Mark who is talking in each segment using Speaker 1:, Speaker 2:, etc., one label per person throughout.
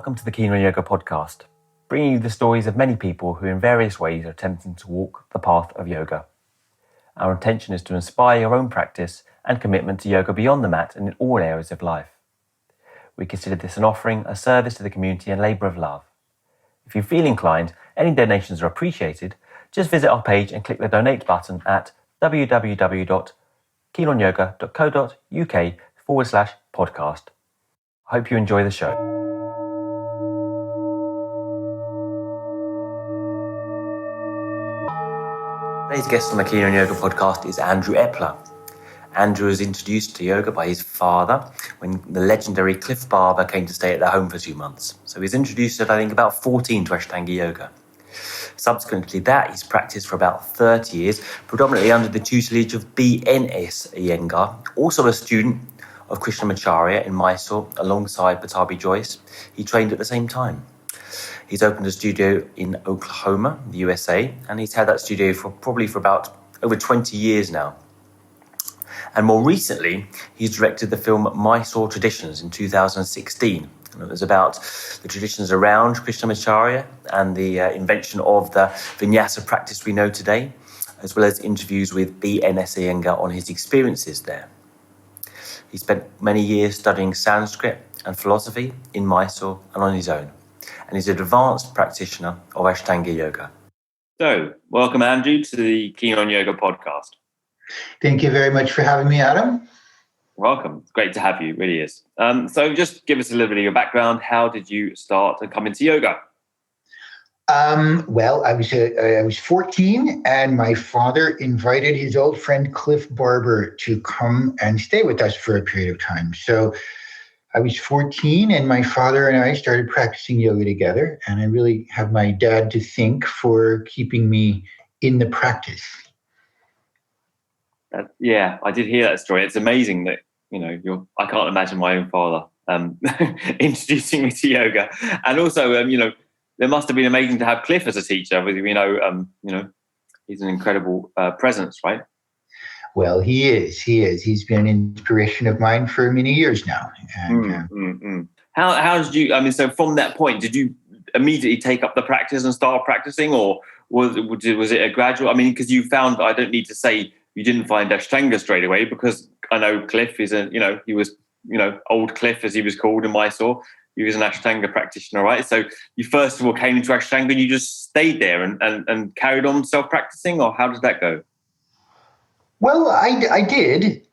Speaker 1: Welcome to the Keen on Yoga podcast, bringing you the stories of many people who in various ways are attempting to walk the path of yoga. Our intention is to inspire your own practice and commitment to yoga beyond the mat and in all areas of life. We consider this an offering, a service to the community and labour of love. If you feel inclined, any donations are appreciated. Just visit our page and click the donate button at www.keenonyoga.co.uk/podcast. I hope you enjoy the show. Today's guest on the Keen on Yoga podcast is Andrew Eppler. Andrew was introduced to yoga by his father when the legendary Cliff Barber came to stay at their home for 2 months. So he was introduced at, I think, about 14 to Ashtanga Yoga. Subsequently that, he's practiced for about 30 years, predominantly under the tutelage of B.N.S. Iyengar, also a student of Krishnamacharya in Mysore alongside Pattav Joyce. He trained at the same time. He's opened a studio in Oklahoma, the USA, and he's had that studio for about over 20 years now. And more recently, he's directed the film Mysore Traditions in 2016. And it was about the traditions around Krishnamacharya and the invention of the Vinyasa practice we know today, as well as interviews with B.N.S. Iyengar on his experiences there. He spent many years studying Sanskrit and philosophy in Mysore and on his own. And he's an advanced practitioner of Ashtanga Yoga. So, welcome, Andrew, to the Keen on Yoga podcast.
Speaker 2: Thank you very much for having me, Adam.
Speaker 1: Welcome. It's great to have you. It really is. So just give us a little bit of your background. How did you start to come into yoga?
Speaker 2: Well, I was 14, and my father invited his old friend Cliff Barber to come and stay with us for a period of time. So I was 14, and my father and I started practicing yoga together, and I really have my dad to thank for keeping me in the practice.
Speaker 1: Yeah, I did hear that story. It's amazing that, I can't imagine my own father introducing me to yoga. And also, there must have been amazing to have Cliff as a teacher. He's an incredible presence, right?
Speaker 2: Well, he is. He's been an inspiration of mine for many years now. And,
Speaker 1: How did you? So from that point, did you immediately take up the practice and start practicing, or was it a gradual? Because you found, I don't need to say, you didn't find Ashtanga straight away, because I know Cliff is he was old Cliff, as he was called in Mysore. He was an Ashtanga practitioner, right? So you first of all came into Ashtanga and you just stayed there and carried on self-practicing, or how did that go?
Speaker 2: Well, I did.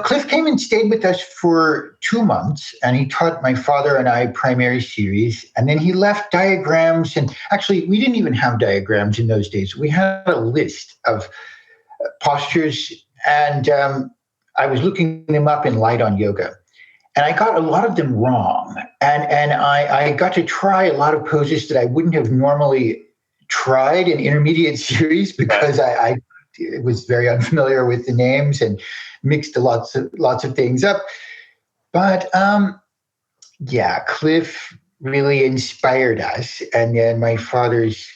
Speaker 2: Cliff came and stayed with us for 2 months, and he taught my father and I primary series. And then he left diagrams. And actually, we didn't even have diagrams in those days. We had a list of postures, and I was looking them up in Light on Yoga. And I got a lot of them wrong. And I got to try a lot of poses that I wouldn't have normally tried in intermediate series, because I was very unfamiliar with the names and mixed lots of things up. But Cliff really inspired us. And then my father's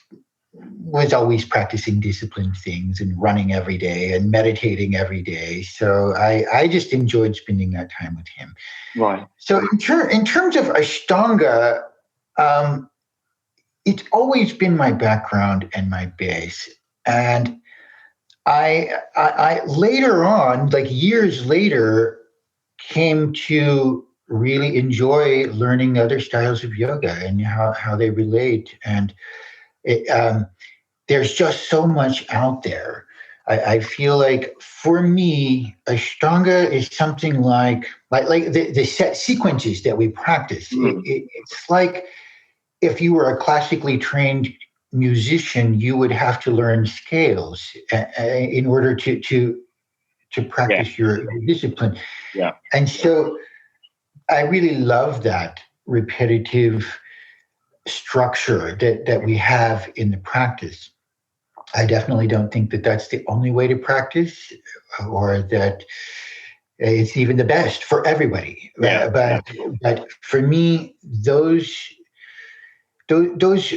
Speaker 2: was always practicing disciplined things and running every day and meditating every day. So I just enjoyed spending that time with him.
Speaker 1: Right.
Speaker 2: So in terms of Ashtanga, it's always been my background and my base. And I later on, like years later, came to really enjoy learning other styles of yoga and how they relate. And there's just so much out there. I feel like for me, Ashtanga is something like the set sequences that we practice. It's like if you were a classically trained musician, you would have to learn scales in order to practice your discipline.
Speaker 1: Yeah.
Speaker 2: And so I really love that repetitive structure that we have in the practice. I definitely don't think that that's the only way to practice, or that it's even the best for everybody. But for me, those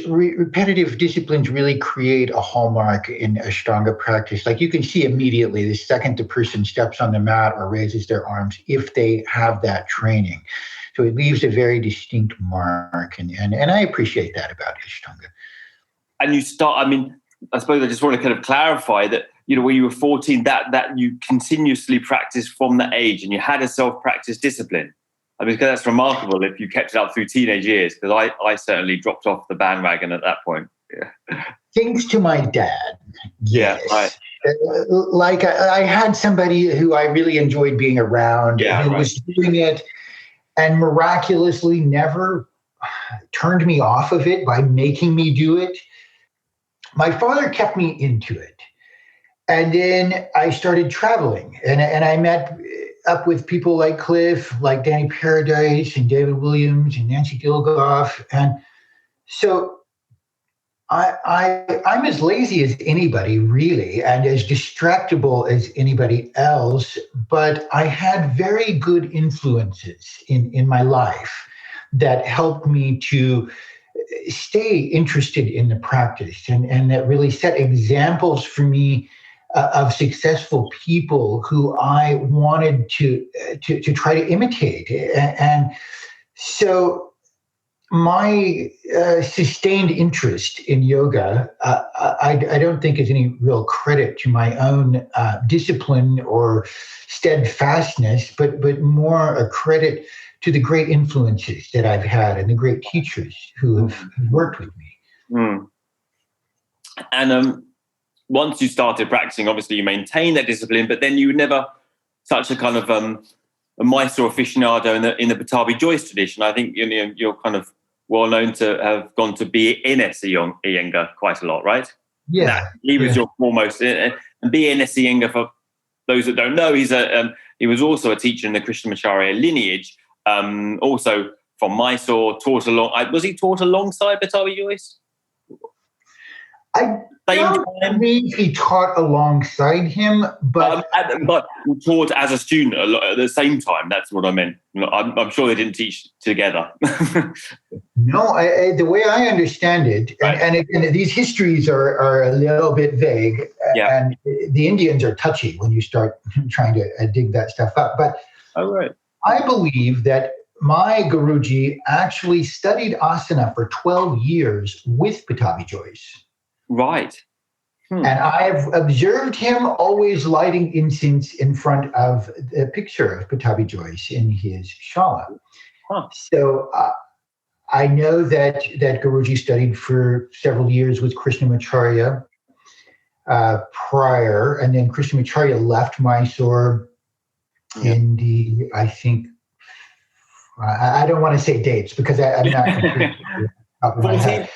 Speaker 2: repetitive disciplines really create a hallmark in Ashtanga practice. Like you can see immediately the second the person steps on the mat or raises their arms, if they have that training. So it leaves a very distinct mark. And I appreciate that about Ashtanga.
Speaker 1: And you start, I mean, I suppose I just want to kind of clarify that, you know, when you were 14, that you continuously practiced from that age and you had a self-practice discipline. I mean, that's remarkable if you kept it up through teenage years, because I certainly dropped off the bandwagon at that point. Yeah.
Speaker 2: Thanks to my dad.
Speaker 1: Yeah,
Speaker 2: yes. Right. Like I had somebody who I really enjoyed being around who was doing it and miraculously never turned me off of it by making me do it. My father kept me into it. And then I started traveling and I met up with people like Cliff, like Danny Paradise and David Williams and Nancy Gilgoff. And so I'm as lazy as anybody, really, and as distractible as anybody else, but I had very good influences in my life that helped me to stay interested in the practice and that really set examples for me of successful people who I wanted to try to imitate. And so my sustained interest in yoga, I don't think is any real credit to my own discipline or steadfastness, but more a credit to the great influences that I've had and the great teachers who have worked with me.
Speaker 1: Mm. And once you started practicing, obviously you maintained that discipline, but then you were never such a kind of a Mysore aficionado in the Pattav Joyce tradition. I think you're kind of well known to have gone to B.N.S. Iyengar quite a lot, right?
Speaker 2: Yeah.
Speaker 1: He was your foremost. And B.N.S. Iyengar, for those that don't know, he was also a teacher in the Krishnamacharya lineage, also from Mysore, was he taught alongside Pattav Joyce?
Speaker 2: I don't believe he taught alongside him, but
Speaker 1: taught as a student at the same time. That's what I meant. I'm sure they didn't teach together.
Speaker 2: No, the way I understand it, and again, these histories are a little bit vague, and the Indians are touchy when you start trying to dig that stuff up. But I believe that my Guruji actually studied asana for 12 years with Pattav Joyce.
Speaker 1: Right.
Speaker 2: And I've observed him always lighting incense in front of the picture of Pattav Joyce in his shala.
Speaker 1: Huh.
Speaker 2: So I know that Guruji studied for several years with Krishnamacharya prior, and then Krishnamacharya left Mysore in the, I think, I don't want to say dates because I'm not completely off my head.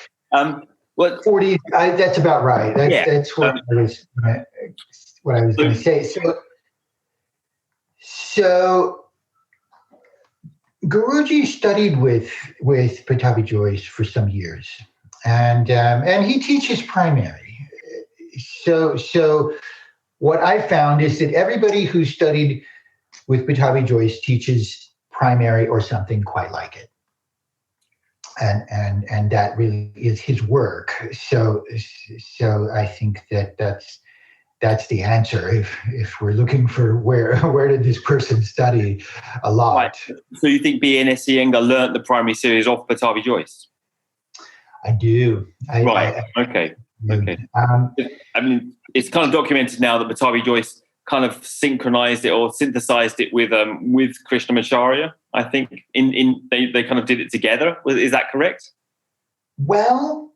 Speaker 2: 40. That's about right. That's what I was going to say. So Guruji studied with Pattav Joyce for some years, and he teaches primary. So what I found is that everybody who studied with Pattav Joyce teaches primary or something quite like it. And that really is his work. So I think that's the answer. If we're looking for where did this person study a lot?
Speaker 1: Right. So you think B.N.S. Iyengar learnt the primary series off Pattav Joyce?
Speaker 2: I do.
Speaker 1: Okay. I mean, it's kind of documented now that Pattav Joyce kind of synchronized it or synthesized it with Krishnamacharya. I think they kind of did it together. Is that correct?
Speaker 2: Well,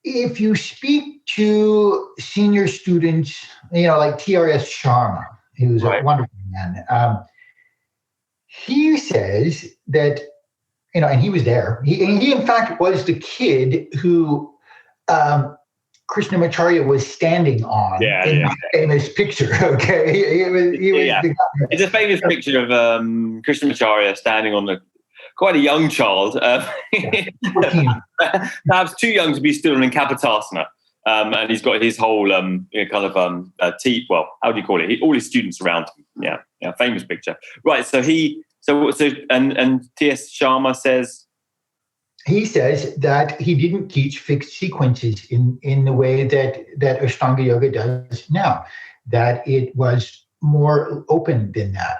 Speaker 2: if you speak to senior students, like T.R.S. Sharma, who's a wonderful man, he says that, and he was there. He in fact was the kid who Krishnamacharya was standing on in that famous picture. Okay, he was
Speaker 1: it's a famous picture of Krishnamacharya standing on quite a young child, perhaps too young to be still in Kapotasana, and he's got his whole how do you call it? All his students around him. Yeah, famous picture. Right. So and T.S. Sharma says.
Speaker 2: He says that he didn't teach fixed sequences in the way that Ashtanga Yoga does now, that it was more open than that.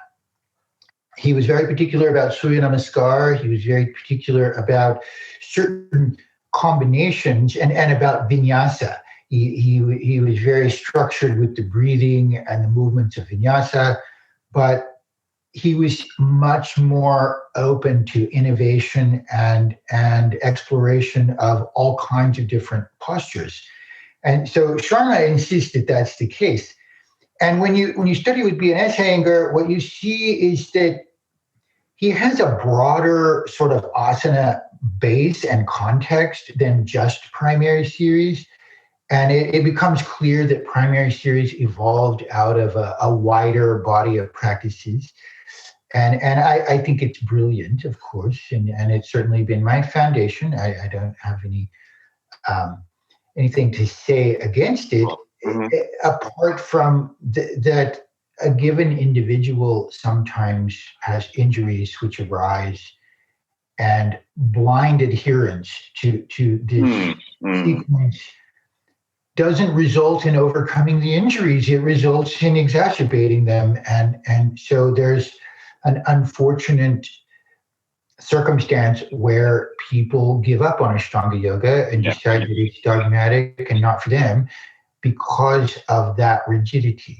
Speaker 2: He was very particular about Surya Namaskar. He was very particular about certain combinations and about vinyasa. He was very structured with the breathing and the movements of vinyasa, but he was much more open to innovation and exploration of all kinds of different postures. And so Sharma insists that that's the case. And when you study with BNS Iyengar, what you see is that he has a broader sort of asana base and context than just primary series. And it becomes clear that primary series evolved out of a wider body of practices. And I think it's brilliant, of course, and it's certainly been my foundation. I don't have anything to say against it, apart from that a given individual sometimes has injuries which arise, and blind adherence to this sequence doesn't result in overcoming the injuries. It results in exacerbating them. And so there's an unfortunate circumstance where people give up on Ashtanga yoga and decide that it's dogmatic and not for them because of that rigidity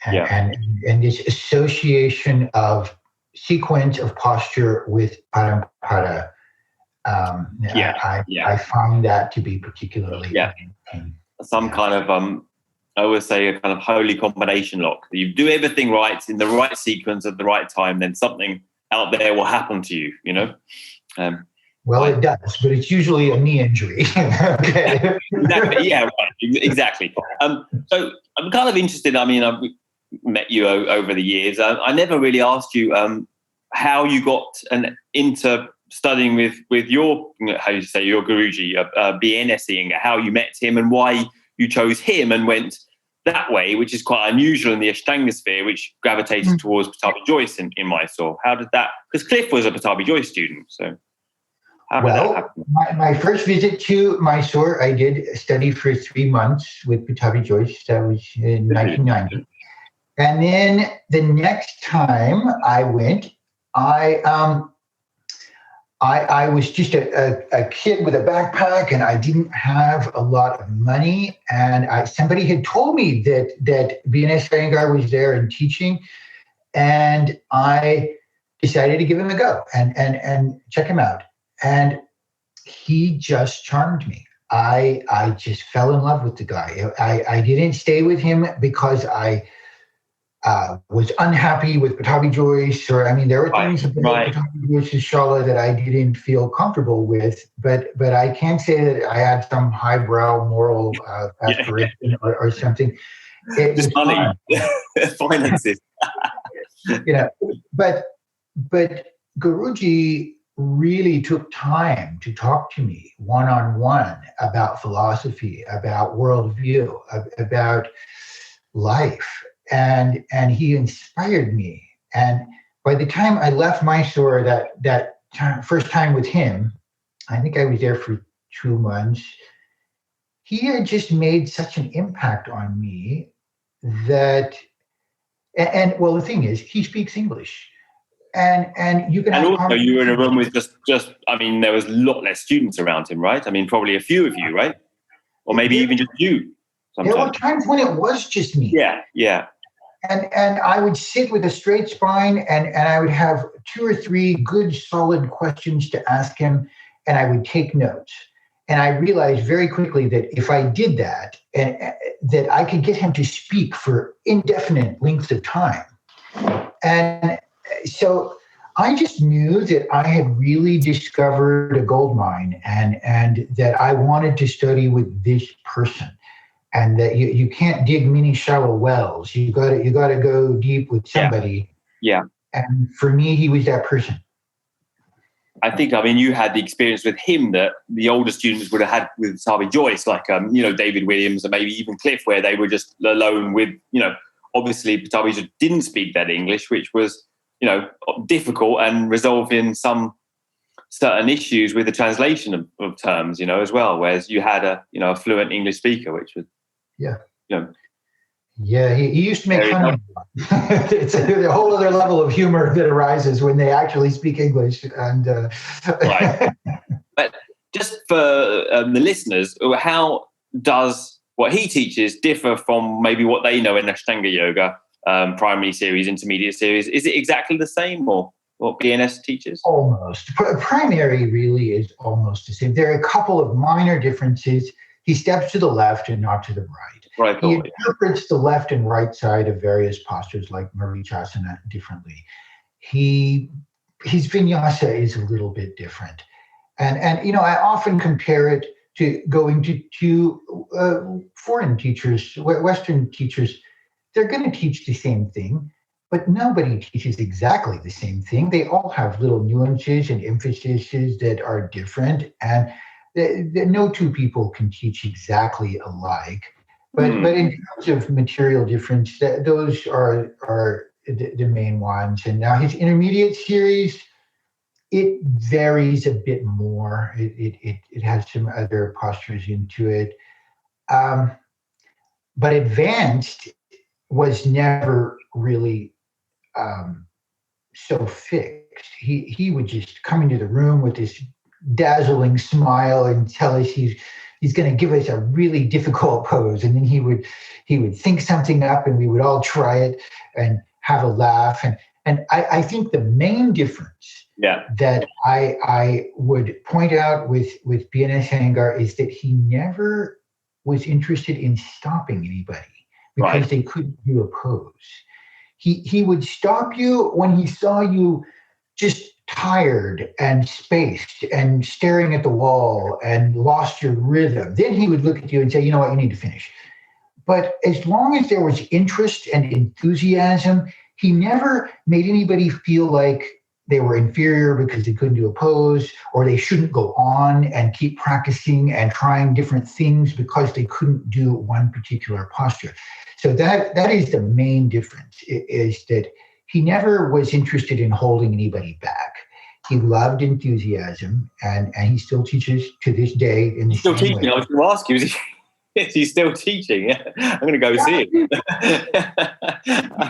Speaker 2: and this association of sequence of posture with parampara. I find that to be particularly
Speaker 1: some kind of I always say a kind of holy combination lock. You do everything right in the right sequence at the right time, then something out there will happen to you, you know?
Speaker 2: It does, but it's usually a knee injury. Okay.
Speaker 1: Exactly. Yeah, right. Exactly. So I'm kind of interested. I mean, I've met you over the years. I never really asked you how you got into studying with your, how you say, your Guruji, BNS Iyengar, how you met him and why you chose him and went that way, which is quite unusual in the Ashtanga sphere, which gravitated towards Pattav Joyce in Mysore. How did that? Because Cliff was a Pattav Joyce student, so how did that happen?
Speaker 2: My first visit to Mysore, I did study for 3 months with Pattav Joyce. That was in 1990. And then the next time I went, I was just a kid with a backpack, and I didn't have a lot of money. And somebody had told me that BNS Iyengar was there and teaching, and I decided to give him a go and check him out. And he just charmed me. I just fell in love with the guy. I didn't stay with him because I was unhappy with Pattav Joyce, there were things about Pattav Joyce's Shala that I didn't feel comfortable with, but I can't say that I had some highbrow moral aspiration or something. It was
Speaker 1: money, finances.
Speaker 2: But Guruji really took time to talk to me one-on-one about philosophy, about worldview, about life. And he inspired me. And by the time I left Mysore that first time with him, I think I was there for 2 months, he had just made such an impact on me that, the thing is, he speaks English. And you can.
Speaker 1: And also, you were in a room with just. There was a lot less students around him, right? Probably a few of you, right? Or maybe even just you. Sometimes.
Speaker 2: There were times when it was just me.
Speaker 1: Yeah.
Speaker 2: And I would sit with a straight spine, and I would have 2 or 3 good, solid questions to ask him, and I would take notes. And I realized very quickly that if I did that, and that I could get him to speak for indefinite lengths of time. And so I just knew that I had really discovered a gold mine, and that I wanted to study with this person. And that you can't dig many shallow wells. You got to go deep with somebody.
Speaker 1: Yeah.
Speaker 2: And for me, he was that person.
Speaker 1: I think you had the experience with him that the older students would have had with Pattav Joyce, like David Williams and maybe even Cliff, where they were just alone with obviously Pattav Joyce didn't speak that English, which was difficult and resolved in some certain issues with the translation of terms, as well. Whereas you had a fluent English speaker, which was
Speaker 2: Yeah, he used to make fun of me. It's a whole other level of humor that arises when they actually speak English. And
Speaker 1: Right. But just for the listeners, how does what he teaches differ from maybe what they know in Ashtanga Yoga, primary series, intermediate series? Is it exactly the same, or what BNS teaches?
Speaker 2: Almost. Primary really is almost the same. There are a couple of minor differences. He steps to the left and not to the right.
Speaker 1: Right.
Speaker 2: He interprets the left and right side of various postures like Marichasana differently. His vinyasa is a little bit different. And you know, I often compare it to going to foreign teachers, Western teachers. They're going to teach the same thing, but nobody teaches exactly the same thing. They all have little nuances and emphases that are different, and no two people can teach exactly alike. But in terms of material difference, those are the main ones. And now his intermediate series, it varies a bit more. It has some other postures into it. But advanced was never really so fixed. He would just come into the room with this dazzling smile and tell us he's going to give us a really difficult pose, and then he would think something up, and we would all try it and have a laugh. And I think the main difference that I would point out with BNS Iyengar is that he never was interested in stopping anybody because they couldn't do a pose. He would stop you when he saw you just tired and spaced and staring at the wall and lost your rhythm. Then he would look at you and say, you know what, you need to finish. But as long as there was interest and enthusiasm, he never made anybody feel like they were inferior because they couldn't do a pose, or they shouldn't go on and keep practicing and trying different things because they couldn't do one particular posture. So that is the main difference, is that he never was interested in holding anybody back. He loved enthusiasm, and he still teaches to this day in the
Speaker 1: He's still
Speaker 2: same
Speaker 1: teaching.
Speaker 2: way.
Speaker 1: I was going to ask you, is he still teaching? I'm going to go see him.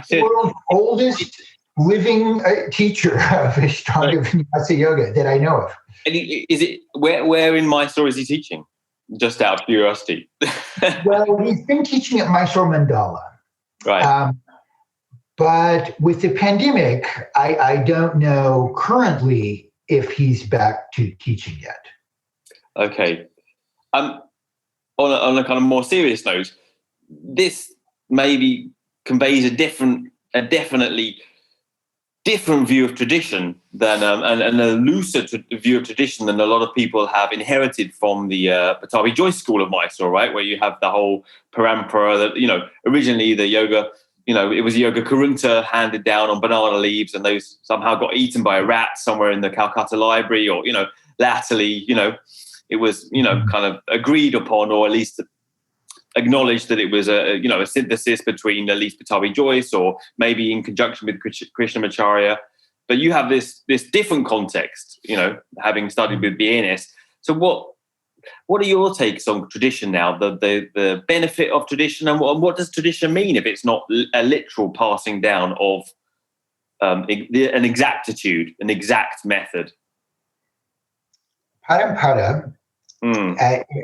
Speaker 2: The world's oldest living teacher of Ashtanga Vinyasa Yoga that I know of.
Speaker 1: And is it where in Mysore is he teaching? Just out of curiosity.
Speaker 2: Well, he's been teaching at Mysore Mandala.
Speaker 1: Right.
Speaker 2: But with the pandemic, I don't know currently if he's back to teaching yet.
Speaker 1: Okay. On a kind of more serious note, this maybe conveys a definitely different view of tradition than and a looser view of tradition than a lot of people have inherited from the Pattav Joyce school of Mysore, right? Where you have the whole parampara that, originally the yoga, it was yoga kurunta handed down on banana leaves, and those somehow got eaten by a rat somewhere in the Calcutta library, or, latterly, it was, kind of agreed upon, or at least acknowledged that it was a synthesis between at least Pattav Joyce, or maybe in conjunction with Krishnamacharya. But you have this different context, having studied with BNS. So what are your takes on tradition now? The benefit of tradition, and what does tradition mean if it's not a literal passing down of an exactitude, an exact method?
Speaker 2: Parampara,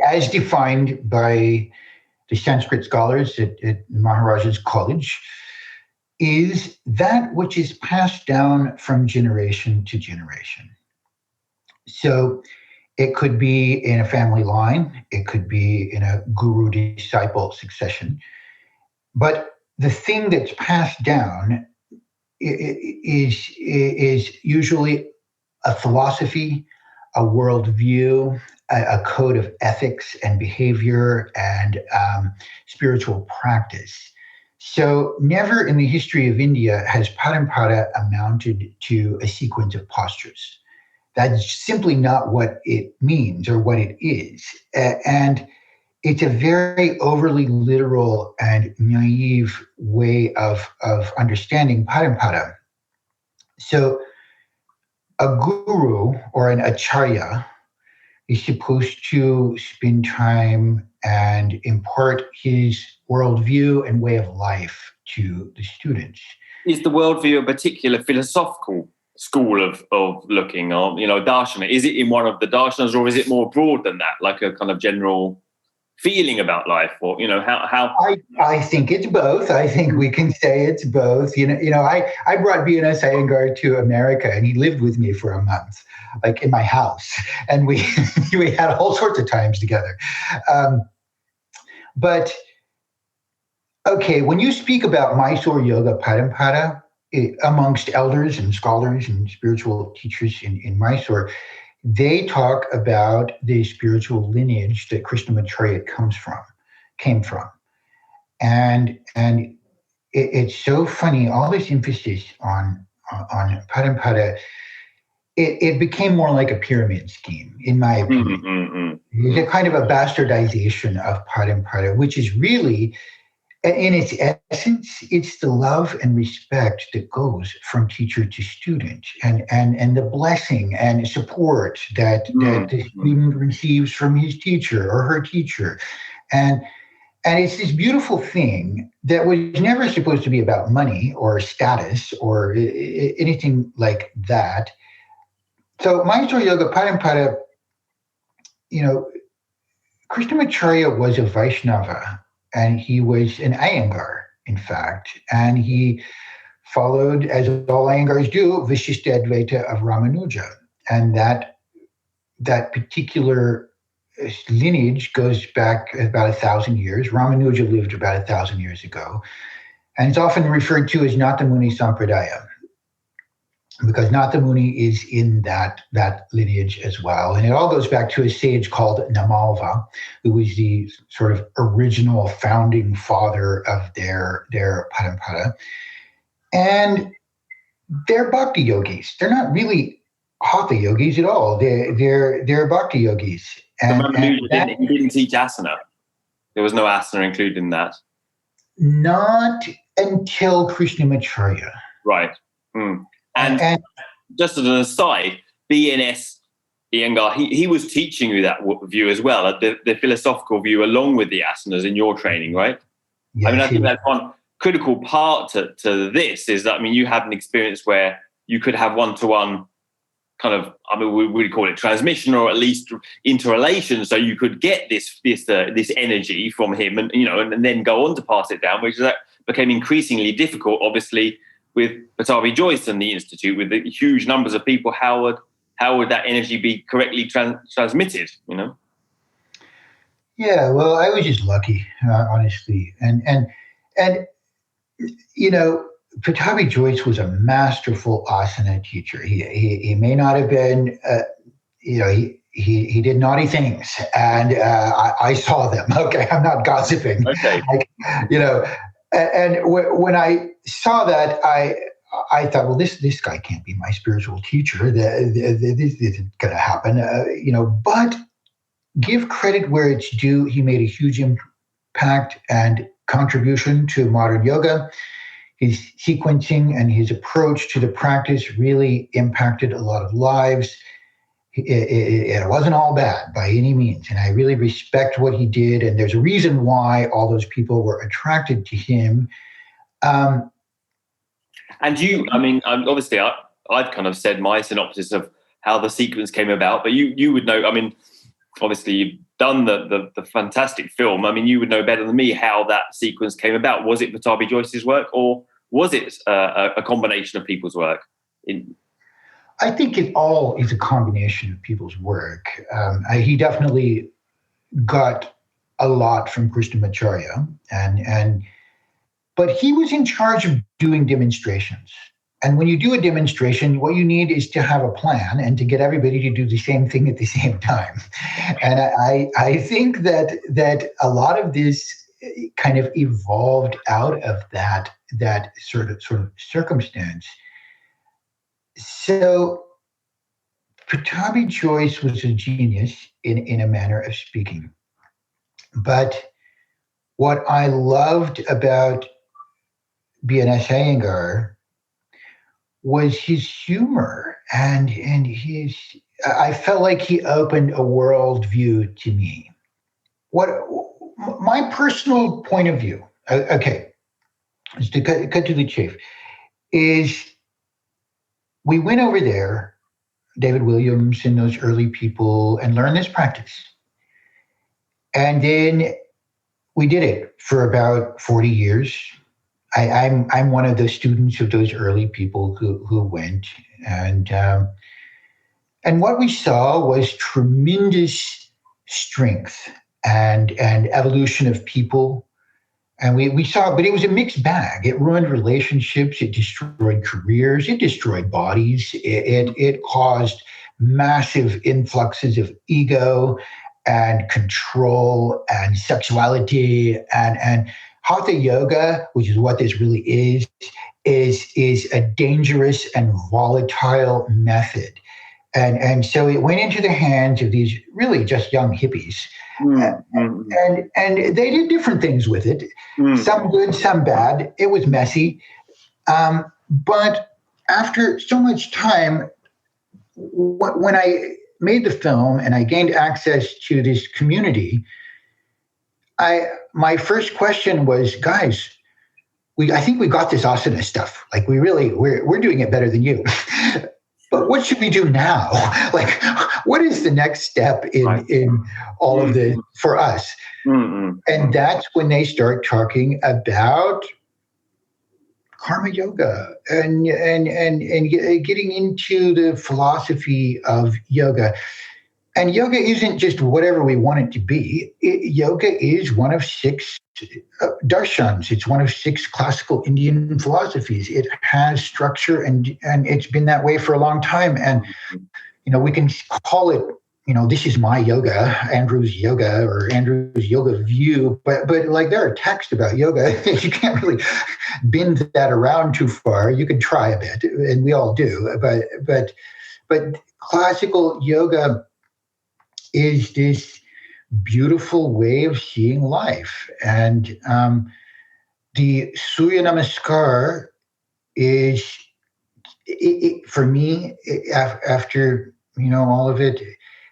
Speaker 2: as defined by the Sanskrit scholars at Maharaja's College, is that which is passed down from generation to generation. So it could be in a family line, it could be in a guru-disciple succession, but the thing that's passed down is usually a philosophy, a worldview, a code of ethics and behavior and spiritual practice. So never in the history of India has Parampara amounted to a sequence of postures. That's simply not what it means or what it is. And it's a very overly literal and naive way of understanding Parampara. So a guru or an acharya is supposed to spend time and impart his worldview and way of life to the students.
Speaker 1: Is the worldview a particular philosophical school of looking, or darshana? Is it in one of the darshanas, or is it more broad than that, like a kind of general feeling about life, or how?
Speaker 2: I think it's both. I think we can say it's both. I brought B.N.S. Iyengar to America, and he lived with me for a month, like in my house, and we we had all sorts of times together. But okay, when you speak about Mysore Yoga Parampara amongst elders and scholars and spiritual teachers in Mysore, they talk about the spiritual lineage that Krishnamacharya came from. And it's so funny, all this emphasis on Parampara, it became more like a pyramid scheme, in my opinion. It's a kind of a bastardization of Parampara, which is really, in its essence, it's the love and respect that goes from teacher to student, and the blessing and support that the student receives from his teacher or her teacher. And it's this beautiful thing that was never supposed to be about money or status or anything like that. So Mysore Yoga Parampara, Krishnamacharya was a Vaishnava, and he was an Iyengar, in fact, and he followed, as all Iyengars do, Vishishtadvaita of Ramanuja. And that particular lineage goes back about 1,000 years. Ramanuja lived about 1,000 years ago. And it's often referred to as Nathamuni Sampradaya, because Nathamuni is in that lineage as well. And it all goes back to a sage called Namalva, who was the sort of original founding father of their parampara. And they're bhakti yogis. They're not really hatha yogis at all. They're bhakti yogis.
Speaker 1: And he didn't teach asana. There was no asana included in that.
Speaker 2: Not until Krishnamacharya.
Speaker 1: Right. And just as an aside, B.N.S. Iyengar, he was teaching you that view as well, the philosophical view along with the asanas in your training, right? Yes, I think that's one critical part to this, is that, you had an experience where you could have one-to-one kind of, we would call it transmission, or at least interrelation, so you could get this energy from him, and then go on to pass it down, which became increasingly difficult, obviously, with Pattav Joyce and the Institute, with the huge numbers of people. How would that energy be correctly transmitted,
Speaker 2: Yeah, well, I was just lucky, honestly. And Pattav Joyce was a masterful asana teacher. He may not have been, he did naughty things, and I saw them. Okay, I'm not gossiping.
Speaker 1: Okay.
Speaker 2: And when I saw that, I thought, well, this guy can't be my spiritual teacher. This isn't going to happen, But give credit where it's due. He made a huge impact and contribution to modern yoga. His sequencing and his approach to the practice really impacted a lot of lives. It wasn't all bad by any means, and I really respect what he did, and there's a reason why all those people were attracted to him.
Speaker 1: And you, obviously I've kind of said my synopsis of how the sequence came about, but you would know, obviously you've done the fantastic film. You would know better than me how that sequence came about. Was it Pattav Joyce's work, or was it a combination of people's work?
Speaker 2: I think it all is a combination of people's work. He definitely got a lot from Krishnamacharya, but he was in charge of doing demonstrations. And when you do a demonstration, what you need is to have a plan and to get everybody to do the same thing at the same time. And I think that a lot of this kind of evolved out of that sort of circumstance. So Pattav Joyce was a genius in a manner of speaking. But what I loved about B.N.S. Iyengar was his humor and I felt like he opened a worldview to me. My personal point of view, okay, is to cut to the chase, is we went over there, David Williams and those early people, and learned this practice. And then we did it for about 40 years. I'm one of the students of those early people who went, and what we saw was tremendous strength and evolution of people. And we saw, but it was a mixed bag. It ruined relationships. It destroyed careers. It destroyed bodies. It caused massive influxes of ego and control and sexuality and Hatha yoga, which is what this really is a dangerous and volatile method. And so it went into the hands of these really just young hippies. And they did different things with it, some good, some bad. It was messy. But after so much time, when I made the film and I gained access to this community, my first question was, guys, I think we got this asana stuff. Like we're doing it better than you. But what should we do now? Like, what is the next step in all of this for us? And that's when they start talking about karma yoga and getting into the philosophy of yoga. And yoga isn't just whatever we want it to be. Yoga is one of 6 darshans. It's one of 6 classical Indian philosophies. It has structure and it's been that way for a long time. And, we can call it, this is my yoga, Andrew's yoga, or Andrew's yoga view. But like there are texts about yoga. You can't really bend that around too far. You can try a bit, and we all do. But classical yoga is this beautiful way of seeing life. And the Surya Namaskar is, for me, after, all of it,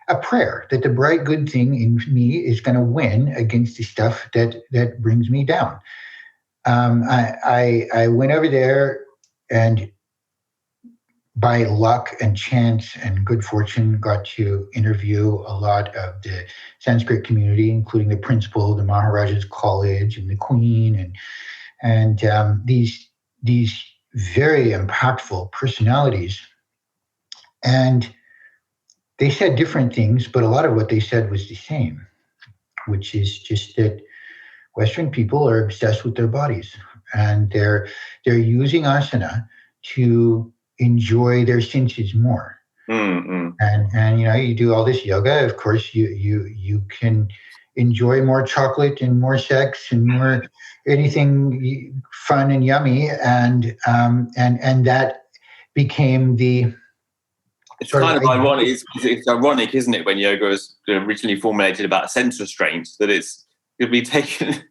Speaker 2: a prayer that the bright good thing in me is going to win against the stuff that brings me down. I went over there, and by luck and chance and good fortune, got to interview a lot of the Sanskrit community, including the principal, the Maharaja's College, and the Queen, and these very impactful personalities. And they said different things, but a lot of what they said was the same, which is just that Western people are obsessed with their bodies, and they're using asana to enjoy their senses more. And you do all this yoga, of course you can enjoy more chocolate and more sex and more anything fun and yummy, and that became the
Speaker 1: it's kind of ironic. It's ironic, isn't it, when yoga was originally formulated about sense restraint, that it's could be taken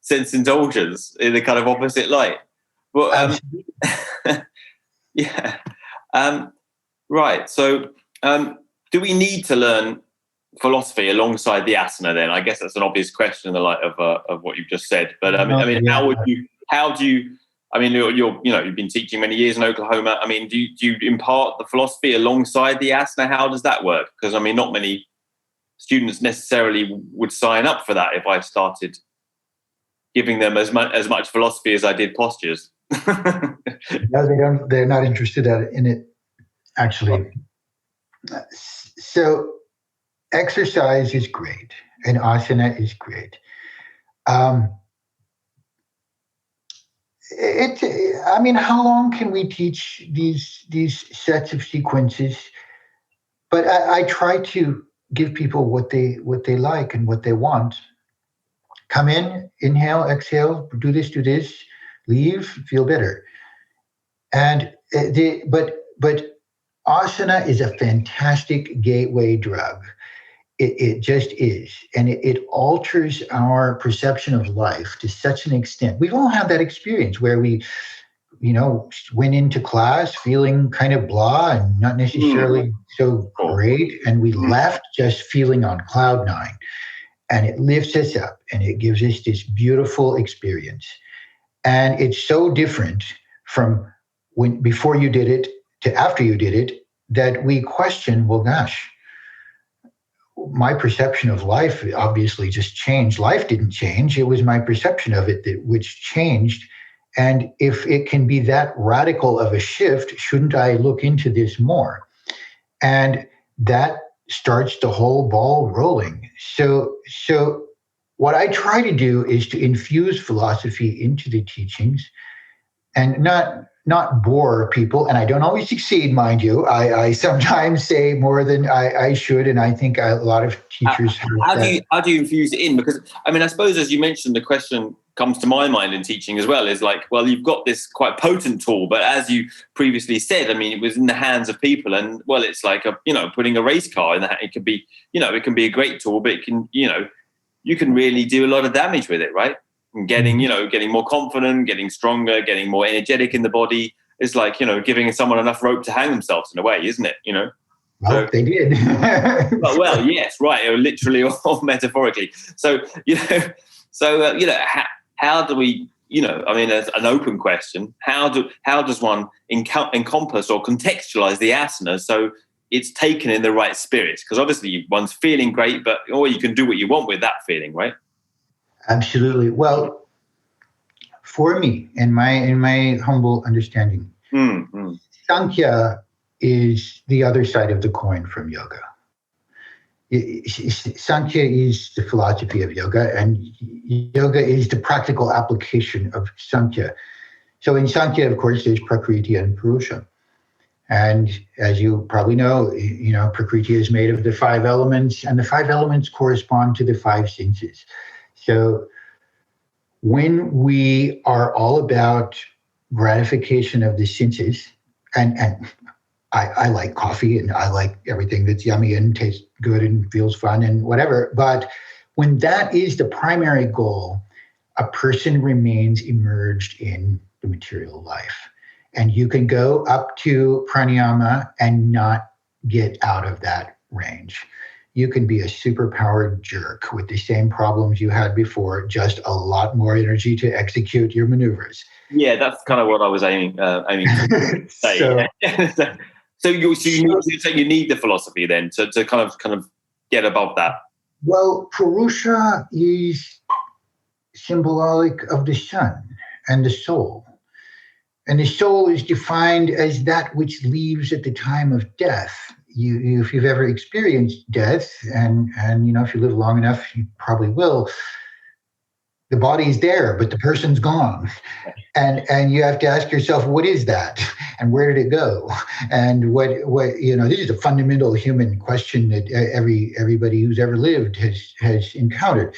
Speaker 1: sense indulgence in the kind of opposite light. Well, yeah. Right. So, do we need to learn philosophy alongside the asana? Then, I guess that's an obvious question in the light of what you've just said. But how do you? I mean, you've been teaching many years in Oklahoma. I mean, do you impart the philosophy alongside the asana? How does that work? Because I mean, not many students necessarily would sign up for that if I started giving them as much philosophy as I did postures.
Speaker 2: No, they don't. They're not interested in it, actually. So, exercise is great, and asana is great. How long can we teach these sets of sequences? But I try to give people what they like and what they want. Come in, inhale, exhale, do this, leave, feel better. And but asana is a fantastic gateway drug. It just is. And it alters our perception of life to such an extent. We've all had that experience where we, went into class feeling kind of blah and not necessarily so great. And we left just feeling on cloud 9. and it lifts us up and it gives us this beautiful experience. And it's so different from when before you did it to after you did it that we question, well, gosh, my perception of life obviously just changed. Life didn't change. It was my perception of it which changed. And if it can be that radical of a shift, shouldn't I look into this more? And that starts the whole ball rolling. So what I try to do is to infuse philosophy into the teachings and not bore people. And I don't always succeed, mind you. I sometimes say more than I should, and I think a lot of teachers
Speaker 1: how do you infuse it in? Because I mean, I suppose as you mentioned, the question comes to my mind in teaching as well is like, well, you've got this quite potent tool, but as you previously said, I mean, it was in the hands of people, and well, it's like putting a race car in the hand. It could be, it can be a great tool, but it can, you can really do a lot of damage with it, right? And getting more confident, getting stronger, getting more energetic in the body. It's like, giving someone enough rope to hang themselves in a way, isn't it?
Speaker 2: Well, they did.
Speaker 1: well, yes, right, literally or metaphorically. So, how do we, I mean, as an open question, how does one encompass or contextualize the asana so it's taken in the right spirit? Because obviously one's feeling great, or you can do what you want with that feeling, right?
Speaker 2: Absolutely. Well, for me, in my humble understanding, Sankhya is the other side of the coin from yoga. Sankhya is the philosophy of yoga, and yoga is the practical application of Sankhya. So in Sankhya, of course, there's Prakriti and Purusa. And as you probably know, Prakriti is made of the 5 elements, and the 5 elements correspond to the 5 senses. So when we are all about gratification of the senses, and I like coffee and I like everything that's yummy and tastes good and feels fun and whatever, but when that is the primary goal, a person remains immersed in the material life. And you can go up to pranayama and not get out of that range. You can be a superpowered jerk with the same problems you had before, just a lot more energy to execute your maneuvers.
Speaker 1: Yeah, that's kind of what I was aiming to say. So you're saying you need the philosophy then to kind of get above that.
Speaker 2: Well, Purusa is symbolic of the sun and the soul. And the soul is defined as that which leaves at the time of death. If you've ever experienced death, and if you live long enough, you probably will, the body is there, but the person's gone. And you have to ask yourself, what is that? And where did it go? And what this is a fundamental human question that everybody who's ever lived has encountered.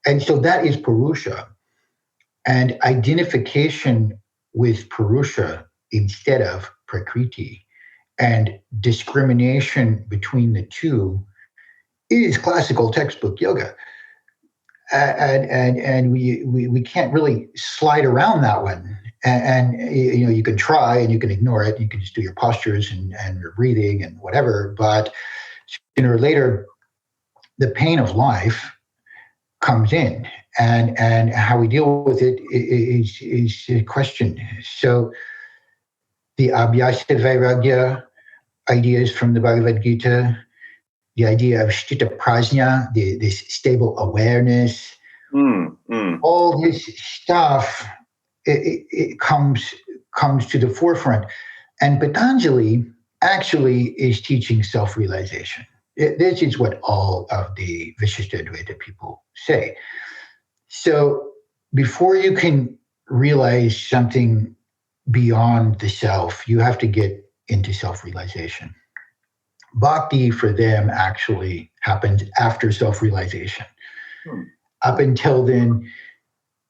Speaker 2: And so that is Purusa. And identification with Purusa instead of Prakriti and discrimination between the two is classical textbook yoga. And we can't really slide around that one. And you can try and you can ignore it. You can just do your postures and your breathing and whatever. But sooner or later, the pain of life comes in, and how we deal with it is a question. So the Abhyasa Vairagya ideas from the Bhagavad Gita, the idea of Sthita Prajna, this stable awareness, all this stuff, it comes to the forefront. And Patanjali actually is teaching self-realization. This is what all of the Vishishtadvaita people say. So before you can realize something beyond the self, you have to get into self-realization. Bhakti for them actually happens after self-realization. Up until then,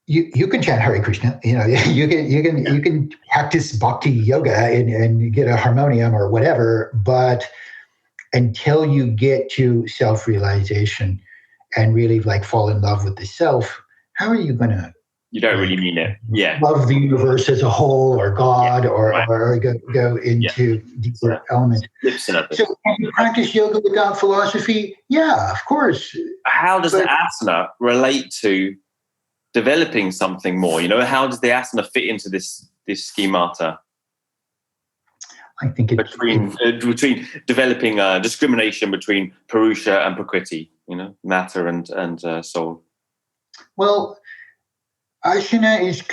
Speaker 2: you can chant Hare Krishna. You can practice bhakti yoga and get a harmonium or whatever, but until you get to self-realization and really fall in love with the self, how are you going to
Speaker 1: You don't really mean it. Yeah.
Speaker 2: Love the universe as a whole, or God, or go into deeper elements. So can you practice yoga without philosophy? Yeah, of course.
Speaker 1: How does the asana relate to developing something more? How does the asana fit into this schemata?
Speaker 2: I think
Speaker 1: between developing discrimination between Purusa and Prakriti, matter and soul.
Speaker 2: Well, Asana is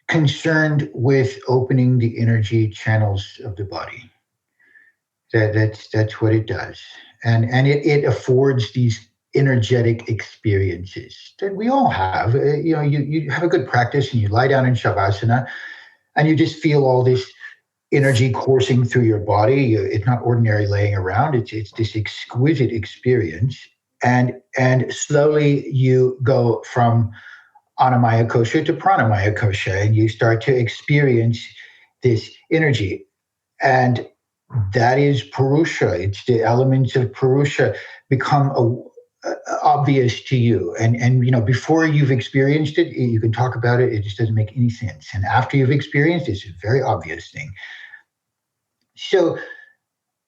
Speaker 2: concerned with opening the energy channels of the body. That's what it does, and it affords these energetic experiences that we all have. You have a good practice and you lie down in Shavasana, and you just feel all this energy coursing through your body. It's not ordinary laying around. It's this exquisite experience, and slowly you go from Annamaya Kosha to Pranamaya Kosha, and you start to experience this energy. And that is Purusa. It's the elements of Purusa become obvious to you. And before you've experienced it, you can talk about it. It just doesn't make any sense. And after you've experienced it, it's a very obvious thing. So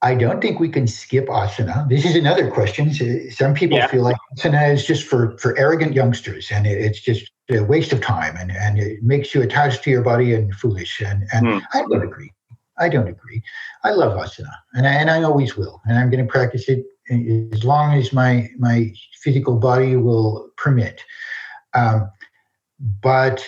Speaker 2: I don't think we can skip asana. This is another question. Some people feel like asana is just for arrogant youngsters, and it's just a waste of time, and it makes you attached to your body and foolish. And I don't agree. I love asana, and I always will, and I'm going to practice it as long as my physical body will permit. But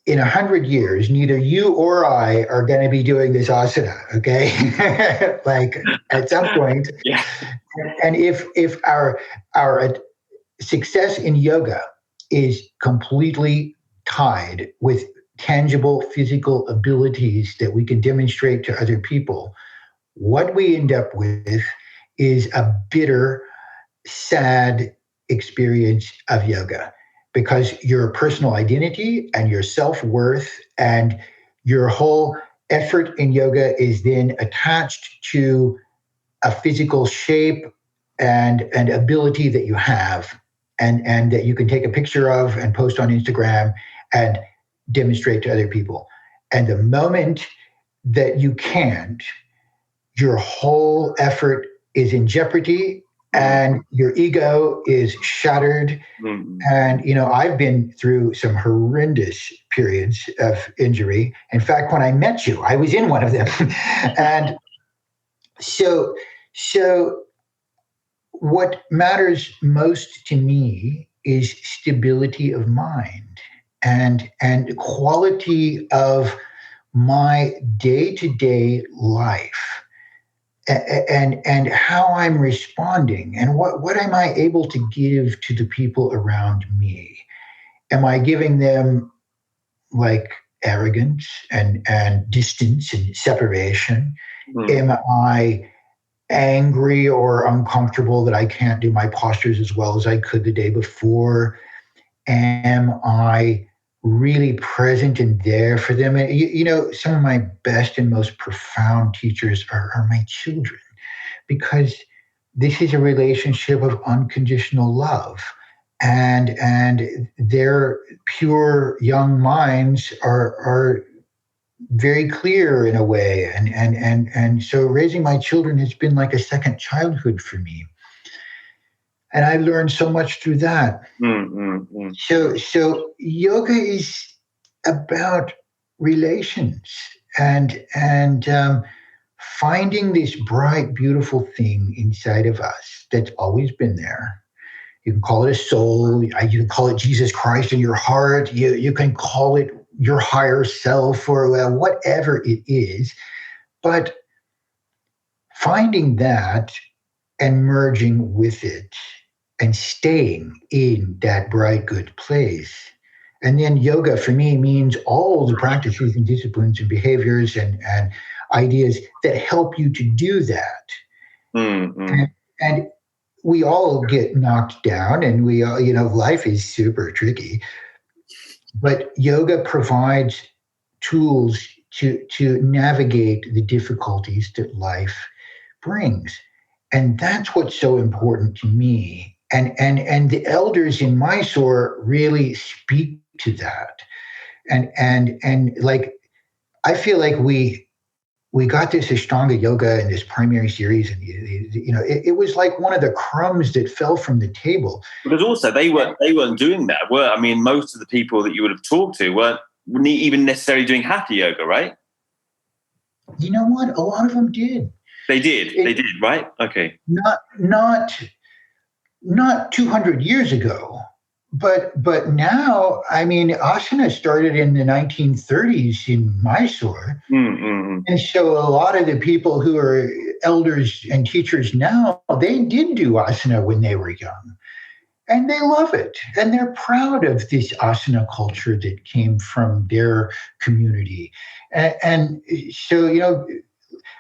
Speaker 2: in 100 years, neither you or I are going to be doing this asana, okay? Like at some point.
Speaker 1: Yeah.
Speaker 2: And if our success in yoga is completely tied with tangible physical abilities that we can demonstrate to other people, what we end up with is a bitter, sad experience of yoga. Because your personal identity and your self-worth and your whole effort in yoga is then attached to a physical shape and an ability that you have and that you can take a picture of and post on Instagram and demonstrate to other people. And the moment that you can't, your whole effort is in jeopardy and your ego is shattered. Mm-hmm. And, I've been through some horrendous periods of injury. In fact, when I met you, I was in one of them. And so what matters most to me is stability of mind and quality of my day-to-day life. And how I'm responding and what am I able to give to the people around me? Am I giving them like arrogance and distance and separation? Am I angry or uncomfortable that I can't do my postures as well as I could the day before? Am I really present and there for them? And, some of my best and most profound teachers are my children, because this is a relationship of unconditional love, and their pure young minds are very clear in a way, and so raising my children has been like a second childhood for me. And I learned so much through that. So yoga is about relations and finding this bright, beautiful thing inside of us that's always been there. You can call it a soul. You can call it Jesus Christ in your heart. You can call it your higher self or whatever it is. But finding that and merging with it and staying in that bright, good place. And then yoga for me means all the practices and disciplines and behaviors and ideas that help you to do that. Mm-hmm. And we all get knocked down and we all, life is super tricky. But yoga provides tools to navigate the difficulties that life brings. And that's what's so important to me And the elders in Mysore really speak to that. And like, I feel like we got this Ashtanga yoga in this primary series, and it was like one of the crumbs that fell from the table.
Speaker 1: Because also they weren't doing that. I mean, most of the people that you would have talked to weren't even necessarily doing hatha yoga, right?
Speaker 2: You know what? A lot of them did.
Speaker 1: They did, right? Okay.
Speaker 2: Not 200 years ago, but now, I mean, asana started in the 1930s in Mysore.
Speaker 1: Mm-hmm.
Speaker 2: And so a lot of the people who are elders and teachers now, they did do asana when they were young. And they love it. And they're proud of this asana culture that came from their community. And so,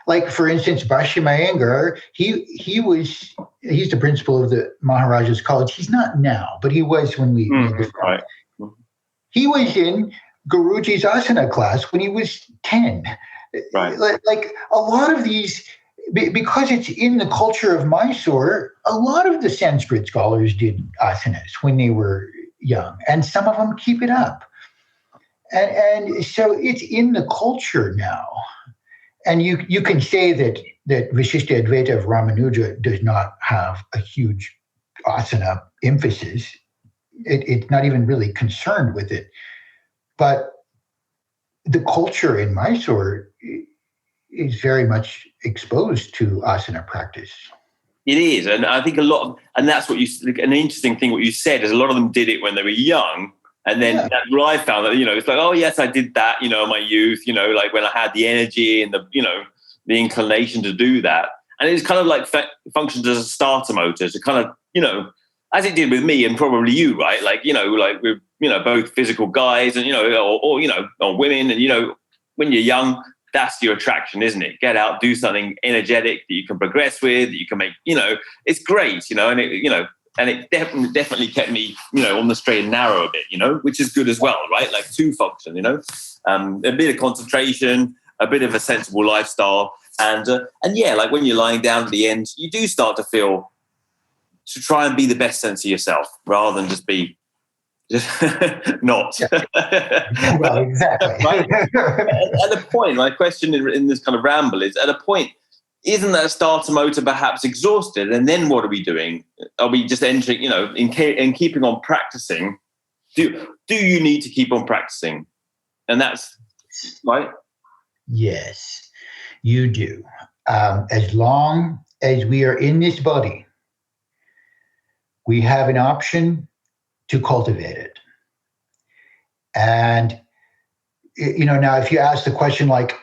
Speaker 2: like, for instance, Bashir Iyengar, he's the principal of the Maharaja's College. He's not now, but he was when we made this.
Speaker 1: Right.
Speaker 2: He was in Guruji's asana class when he was 10.
Speaker 1: Right.
Speaker 2: Like a lot of these, because it's in the culture of Mysore, a lot of the Sanskrit scholars did asanas when they were young, and some of them keep it up. And so it's in the culture now. And you can say that Vishishta Advaita of Ramanuja does not have a huge asana emphasis. It's not even really concerned with it. But the culture in Mysore is very much exposed to asana practice.
Speaker 1: It is. And I think and that's an interesting thing what you said is a lot of them did it when they were young. And then that's what I found that, it's like, oh, yes, I did that, in my youth, like when I had the energy and the inclination to do that. And it's kind of like functions as a starter motor to kind of, as it did with me and probably you, right? Like, like we're, both physical guys and, or women. And, when you're young, that's your attraction, isn't it? Get out, do something energetic that you can progress with, that you can make, it's great, and it, and it definitely kept me, on the straight and narrow a bit, which is good as well, right? Like to function, a bit of concentration, a bit of a sensible lifestyle. And yeah, like when you're lying down at the end, you do start to try and be the best sense of yourself rather than just be not.
Speaker 2: Well, exactly.
Speaker 1: Right? At a point, my question in this kind of ramble is, at a point, isn't that starter motor perhaps exhausted? And then what are we doing? Are we just entering, in keeping on practicing? Do you need to keep on practicing? And that's right.
Speaker 2: Yes, you do. As long as we are in this body, we have an option to cultivate it. And, now if you ask the question like,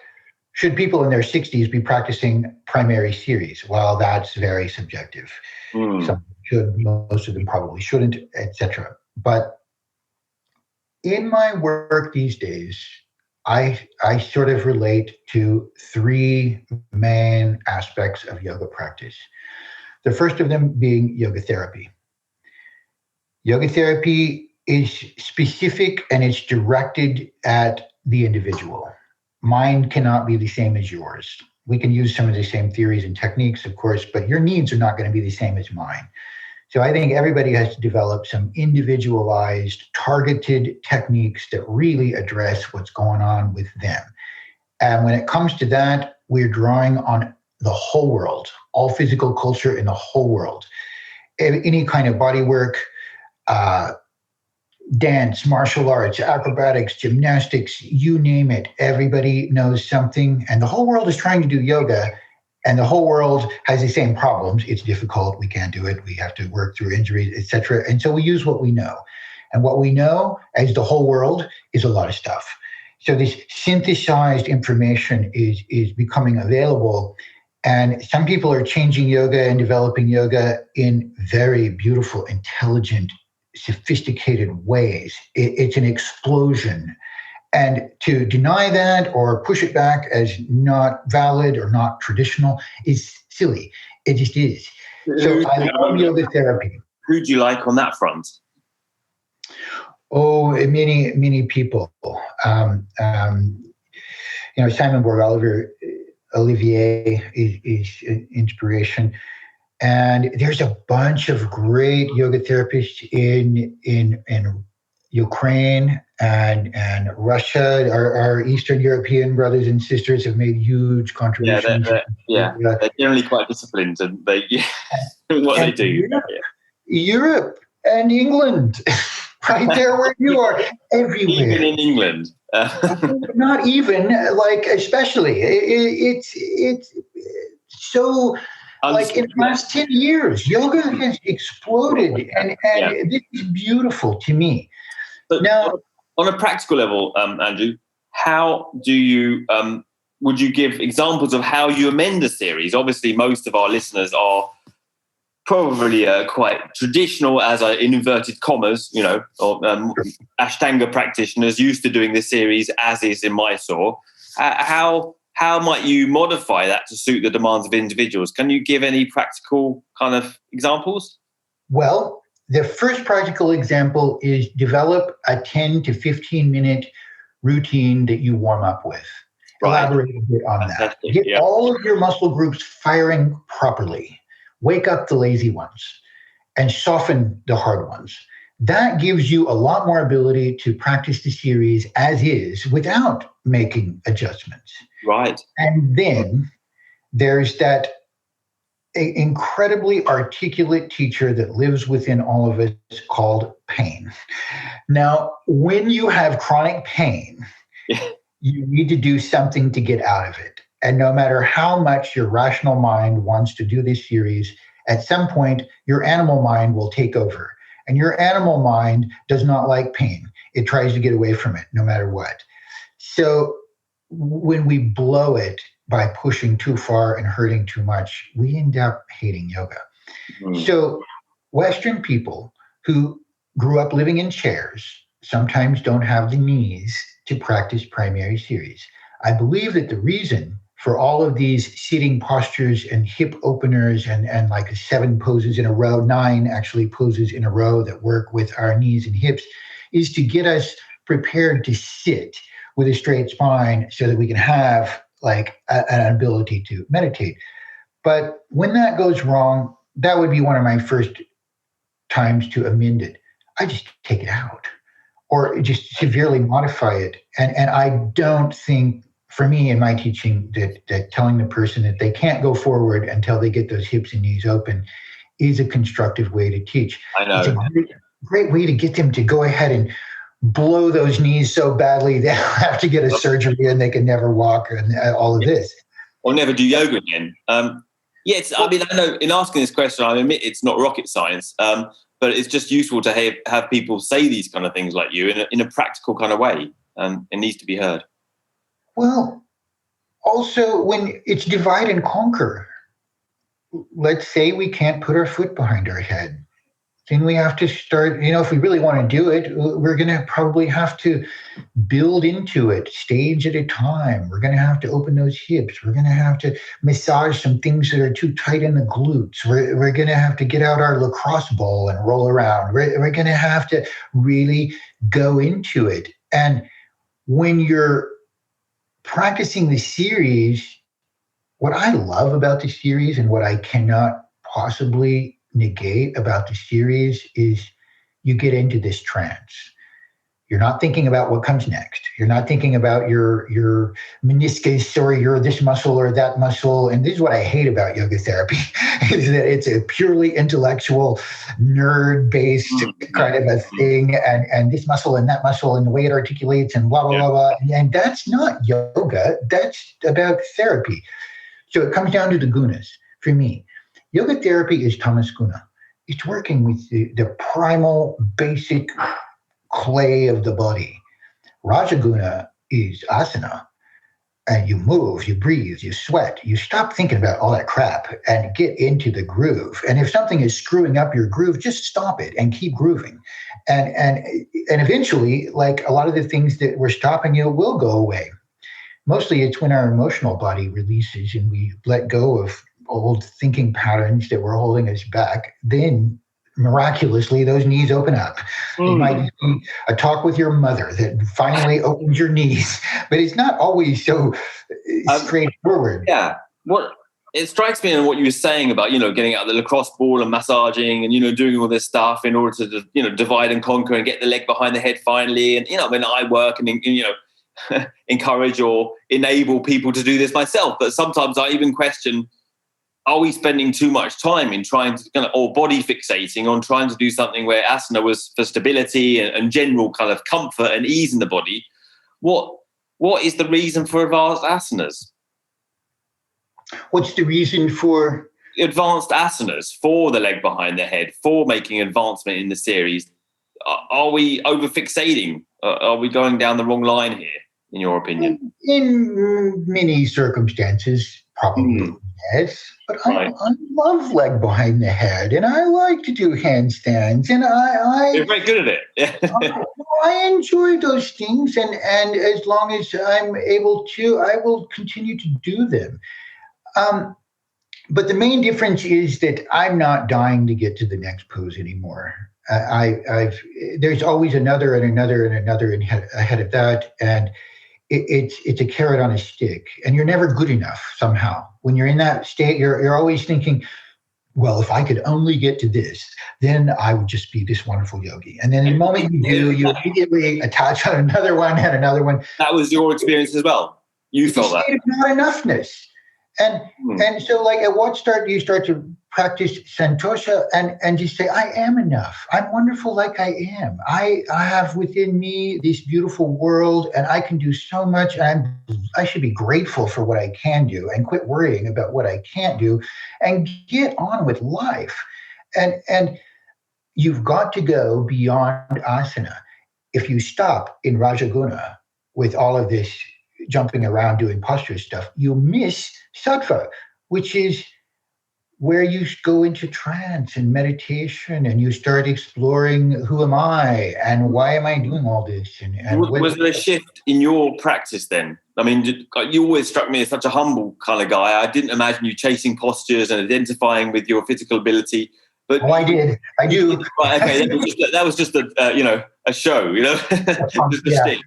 Speaker 2: should people in their 60s be practicing primary series? Well, that's very subjective. Some should, most of them probably shouldn't, etc. But in my work these days, I sort of relate to three main aspects of yoga practice. The first of them being yoga therapy. Yoga therapy is specific and it's directed at the individual. Mine cannot be the same as yours. We can use some of the same theories and techniques, of course, but your needs are not going to be the same as mine. So I think everybody has to develop some individualized, targeted techniques that really address what's going on with them. And when it comes to that, we're drawing on the whole world, all physical culture in the whole world. Any kind of body work, dance, martial arts, acrobatics, gymnastics, you name it. Everybody knows something. And the whole world is trying to do yoga. And the whole world has the same problems. It's difficult. We can't do it. We have to work through injuries, etc. And so we use what we know. And what we know as the whole world is a lot of stuff. So this synthesized information is becoming available. And some people are changing yoga and developing yoga in very beautiful, intelligent, sophisticated ways. It's an explosion. And to deny that or push it back as not valid or not traditional is silly. It just is. So I love yoga therapy.
Speaker 1: Who do you like on that front?
Speaker 2: Oh, many, many people. Simon Borg Olivier is an inspiration. And there's a bunch of great yoga therapists in Ukraine and Russia. Our Eastern European brothers and sisters have made huge contributions.
Speaker 1: They're generally quite disciplined, and they what they do.
Speaker 2: Europe and England, right there where you are, everywhere.
Speaker 1: Even in England.
Speaker 2: Not even, like, especially. It's so, like, in the last 10 years, yoga has exploded, and this is beautiful to me.
Speaker 1: But now, on a practical level, Andrew, how do you, would you give examples of how you amend a series? Obviously, most of our listeners are probably quite traditional, as in inverted commas, or Ashtanga practitioners used to doing this series as is in Mysore. How might you modify that to suit the demands of individuals? Can you give any practical kind of examples?
Speaker 2: Well, the first practical example is develop a 10 to 15 minute routine that you warm up with.
Speaker 1: Right.
Speaker 2: Elaborate a bit on that. Get all of your muscle groups firing properly. Wake up the lazy ones and soften the hard ones. That gives you a lot more ability to practice the series as is without making adjustments.
Speaker 1: Right.
Speaker 2: And then there's that incredibly articulate teacher that lives within all of us called pain. Now, when you have chronic pain, you need to do something to get out of it. And no matter how much your rational mind wants to do this series, at some point, your animal mind will take over. And your animal mind does not like pain. It tries to get away from it no matter what. So when we blow it by pushing too far and hurting too much, we end up hating yoga. Mm. So Western people who grew up living in chairs sometimes don't have the knees to practice primary series. I believe that the reason for all of these sitting postures and hip openers and like 7 poses in a row, 9 actually poses in a row that work with our knees and hips, is to get us prepared to sit with a straight spine so that we can have like an ability to meditate. But when that goes wrong, that would be one of my first times to amend it. I just take it out or just severely modify it. And I don't think, for me in my teaching, that telling the person that they can't go forward until they get those hips and knees open is a constructive way to teach.
Speaker 1: I know.
Speaker 2: It's a great way to get them to go ahead and blow those knees so badly they'll have to get a surgery and they can never walk and all of this.
Speaker 1: Or never do yoga again. I know in asking this question, I admit it's not rocket science, but it's just useful to have people say these kind of things like you in a practical kind of way. It needs to be heard.
Speaker 2: Well, also when it's divide and conquer, let's say we can't put our foot behind our head. Then we have to start, if we really want to do it, we're going to probably have to build into it stage at a time. We're going to have to open those hips. We're going to have to massage some things that are too tight in the glutes. We're going to have to get out our lacrosse ball and roll around. We're going to have to really go into it. And when you're practicing the series, what I love about the series and what I cannot possibly negate about the series is you get into this trance. You're not thinking about what comes next. You're not thinking about your meniscus or your this muscle or that muscle. And this is what I hate about yoga therapy, is that it's a purely intellectual, nerd-based kind of a thing. And this muscle and that muscle and the way it articulates and blah, blah, blah, blah. And that's not yoga. That's about therapy. So it comes down to the gunas for me. Yoga therapy is tamas guna. It's working with the primal, basic clay of the body. Rajaguna is asana. And you move, you breathe, you sweat. You stop thinking about all that crap and get into the groove. And if something is screwing up your groove, just stop it and keep grooving. And eventually, like a lot of the things that were stopping you will go away. Mostly it's when our emotional body releases and we let go of old thinking patterns that were holding us back, then miraculously those knees open up. It might be a talk with your mother that finally opens your knees, but it's not always so straightforward.
Speaker 1: Yeah. What it strikes me in what you were saying about, getting out the lacrosse ball and massaging and, doing all this stuff in order to, divide and conquer and get the leg behind the head finally. And, when I work and encourage or enable people to do this myself. But sometimes I even question, are we spending too much time in trying to or body fixating on trying to do something where asana was for stability and general kind of comfort and ease in the body? What is the reason for advanced asanas?
Speaker 2: What's the reason for
Speaker 1: advanced asanas, for the leg behind the head, for making advancement in the series? Are we overfixating? Are we going down the wrong line here, in your opinion?
Speaker 2: In many circumstances, probably yes. But I love leg behind the head, and I like to do handstands, and
Speaker 1: You're very good at it.
Speaker 2: I enjoy those things, and as long as I'm able to, I will continue to do them. But the main difference is that I'm not dying to get to the next pose anymore. There's always another and another and another ahead of that, and it's a carrot on a stick, and you're never good enough somehow. When you're in that state, you're always thinking, well, if I could only get to this, then I would just be this wonderful yogi. And then the moment you do, you immediately attach on another one and another one.
Speaker 1: That was your experience as well. You felt that.
Speaker 2: It's not enoughness. And so, like, at what start do you start to practice santosha and just say, I am enough. I'm wonderful like I am. I have within me this beautiful world, and I can do so much. And I should be grateful for what I can do and quit worrying about what I can't do and get on with life. And you've got to go beyond asana. If you stop in Rajaguna with all of this jumping around doing posture stuff, you miss sattva, which is where you go into trance and meditation, and you start exploring, who am I and why am I doing all this? And
Speaker 1: was there a shift in your practice then? I mean, you always struck me as such a humble kind of guy. I didn't imagine you chasing postures and identifying with your physical ability. But
Speaker 2: I did. I do.
Speaker 1: Right, okay, that was just a show, just a stick.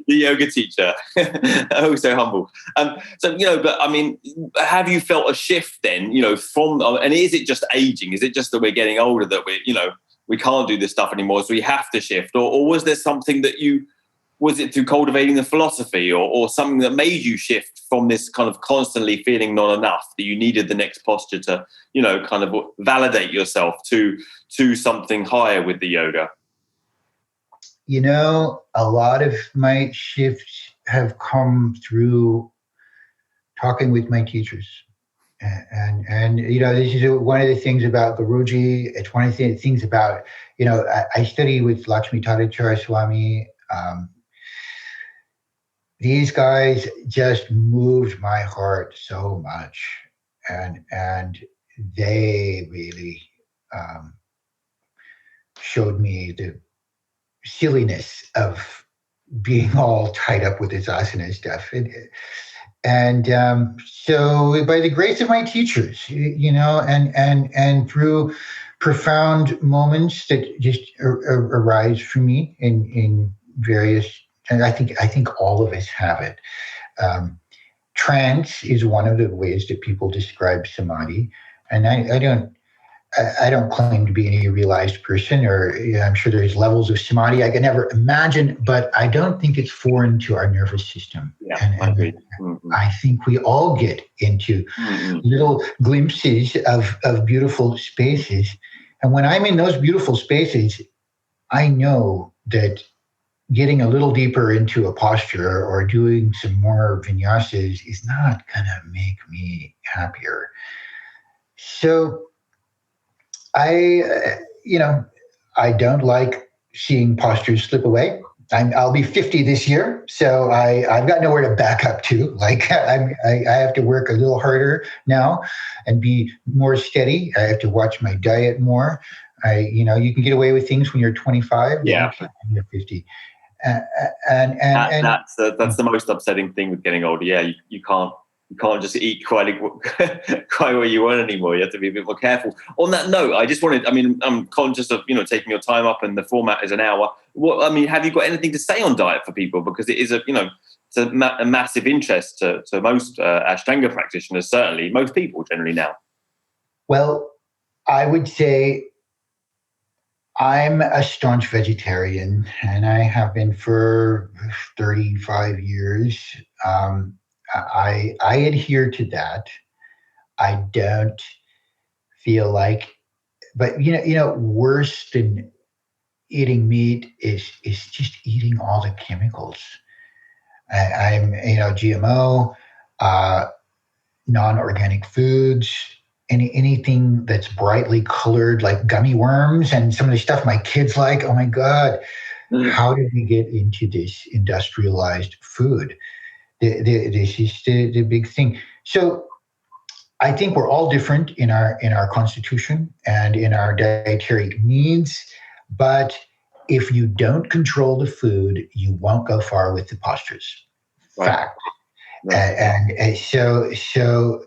Speaker 1: The yoga teacher, oh, so humble. But I mean, have you felt a shift then? From and is it just aging? Is it just that we're getting older that we can't do this stuff anymore, so we have to shift, or was there something that was it through cultivating the philosophy or something that made you shift from this kind of constantly feeling not enough, that you needed the next posture to, kind of validate yourself to something higher with the yoga?
Speaker 2: A lot of my shifts have come through talking with my teachers. And this is one of the things about Guruji. It's one of the things about, I study with Lakshmi Tadacharya Swami. These guys just moved my heart so much, and they really showed me the silliness of being all tied up with this asana stuff. And so by the grace of my teachers, and through profound moments that just arise for me in various. And I think all of us have it. Trance is one of the ways that people describe samadhi, and I don't claim to be any realized person, or I'm sure there's levels of samadhi I can never imagine, but I don't think it's foreign to our nervous system.
Speaker 1: Yeah,
Speaker 2: and
Speaker 1: I agree.
Speaker 2: I think we all get into little glimpses of beautiful spaces, and when I'm in those beautiful spaces, I know that getting a little deeper into a posture or doing some more vinyasas is not going to make me happier. So I don't like seeing postures slip away. I'll be 50 this year, so I've got nowhere to back up to. Like I have to work a little harder now and be more steady. I have to watch my diet more. You can get away with things when you're 25.
Speaker 1: Yeah.
Speaker 2: When you're 50.
Speaker 1: That's the most upsetting thing with getting older. Yeah, you can't just eat quite what you want anymore. You have to be a bit more careful. On that note, I'm conscious of taking your time up, and the format is an hour. Have you got anything to say on diet for people? Because it is a massive interest to most Ashtanga practitioners, certainly most people generally now.
Speaker 2: Well, I would say I'm a staunch vegetarian, and I have been for 35 years. I adhere to that. I don't feel like, but worse than eating meat is just eating all the chemicals. I'm GMO, non-organic foods, anything that's brightly colored, like gummy worms and some of the stuff my kids like. Oh my God, how did we get into this industrialized food? This is the big thing. So I think we're all different in our constitution and in our dietary needs, but if you don't control the food, you won't go far with the postures.
Speaker 1: Right.
Speaker 2: Fact.
Speaker 1: Right.
Speaker 2: And so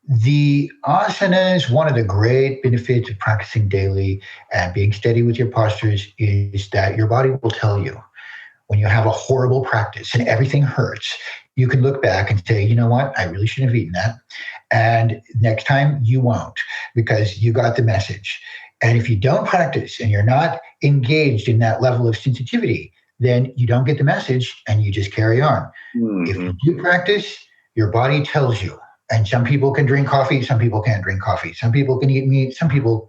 Speaker 2: the asanas, one of the great benefits of practicing daily and being steady with your postures is that your body will tell you when you have a horrible practice and everything hurts. You can look back and say, you know what, I really shouldn't have eaten that. And next time you won't, because you got the message. And if you don't practice and you're not engaged in that level of sensitivity, then you don't get the message and you just carry on. Mm-hmm. If you do practice, your body tells you. And some people can drink coffee, some people can't drink coffee. Some people can eat meat, some people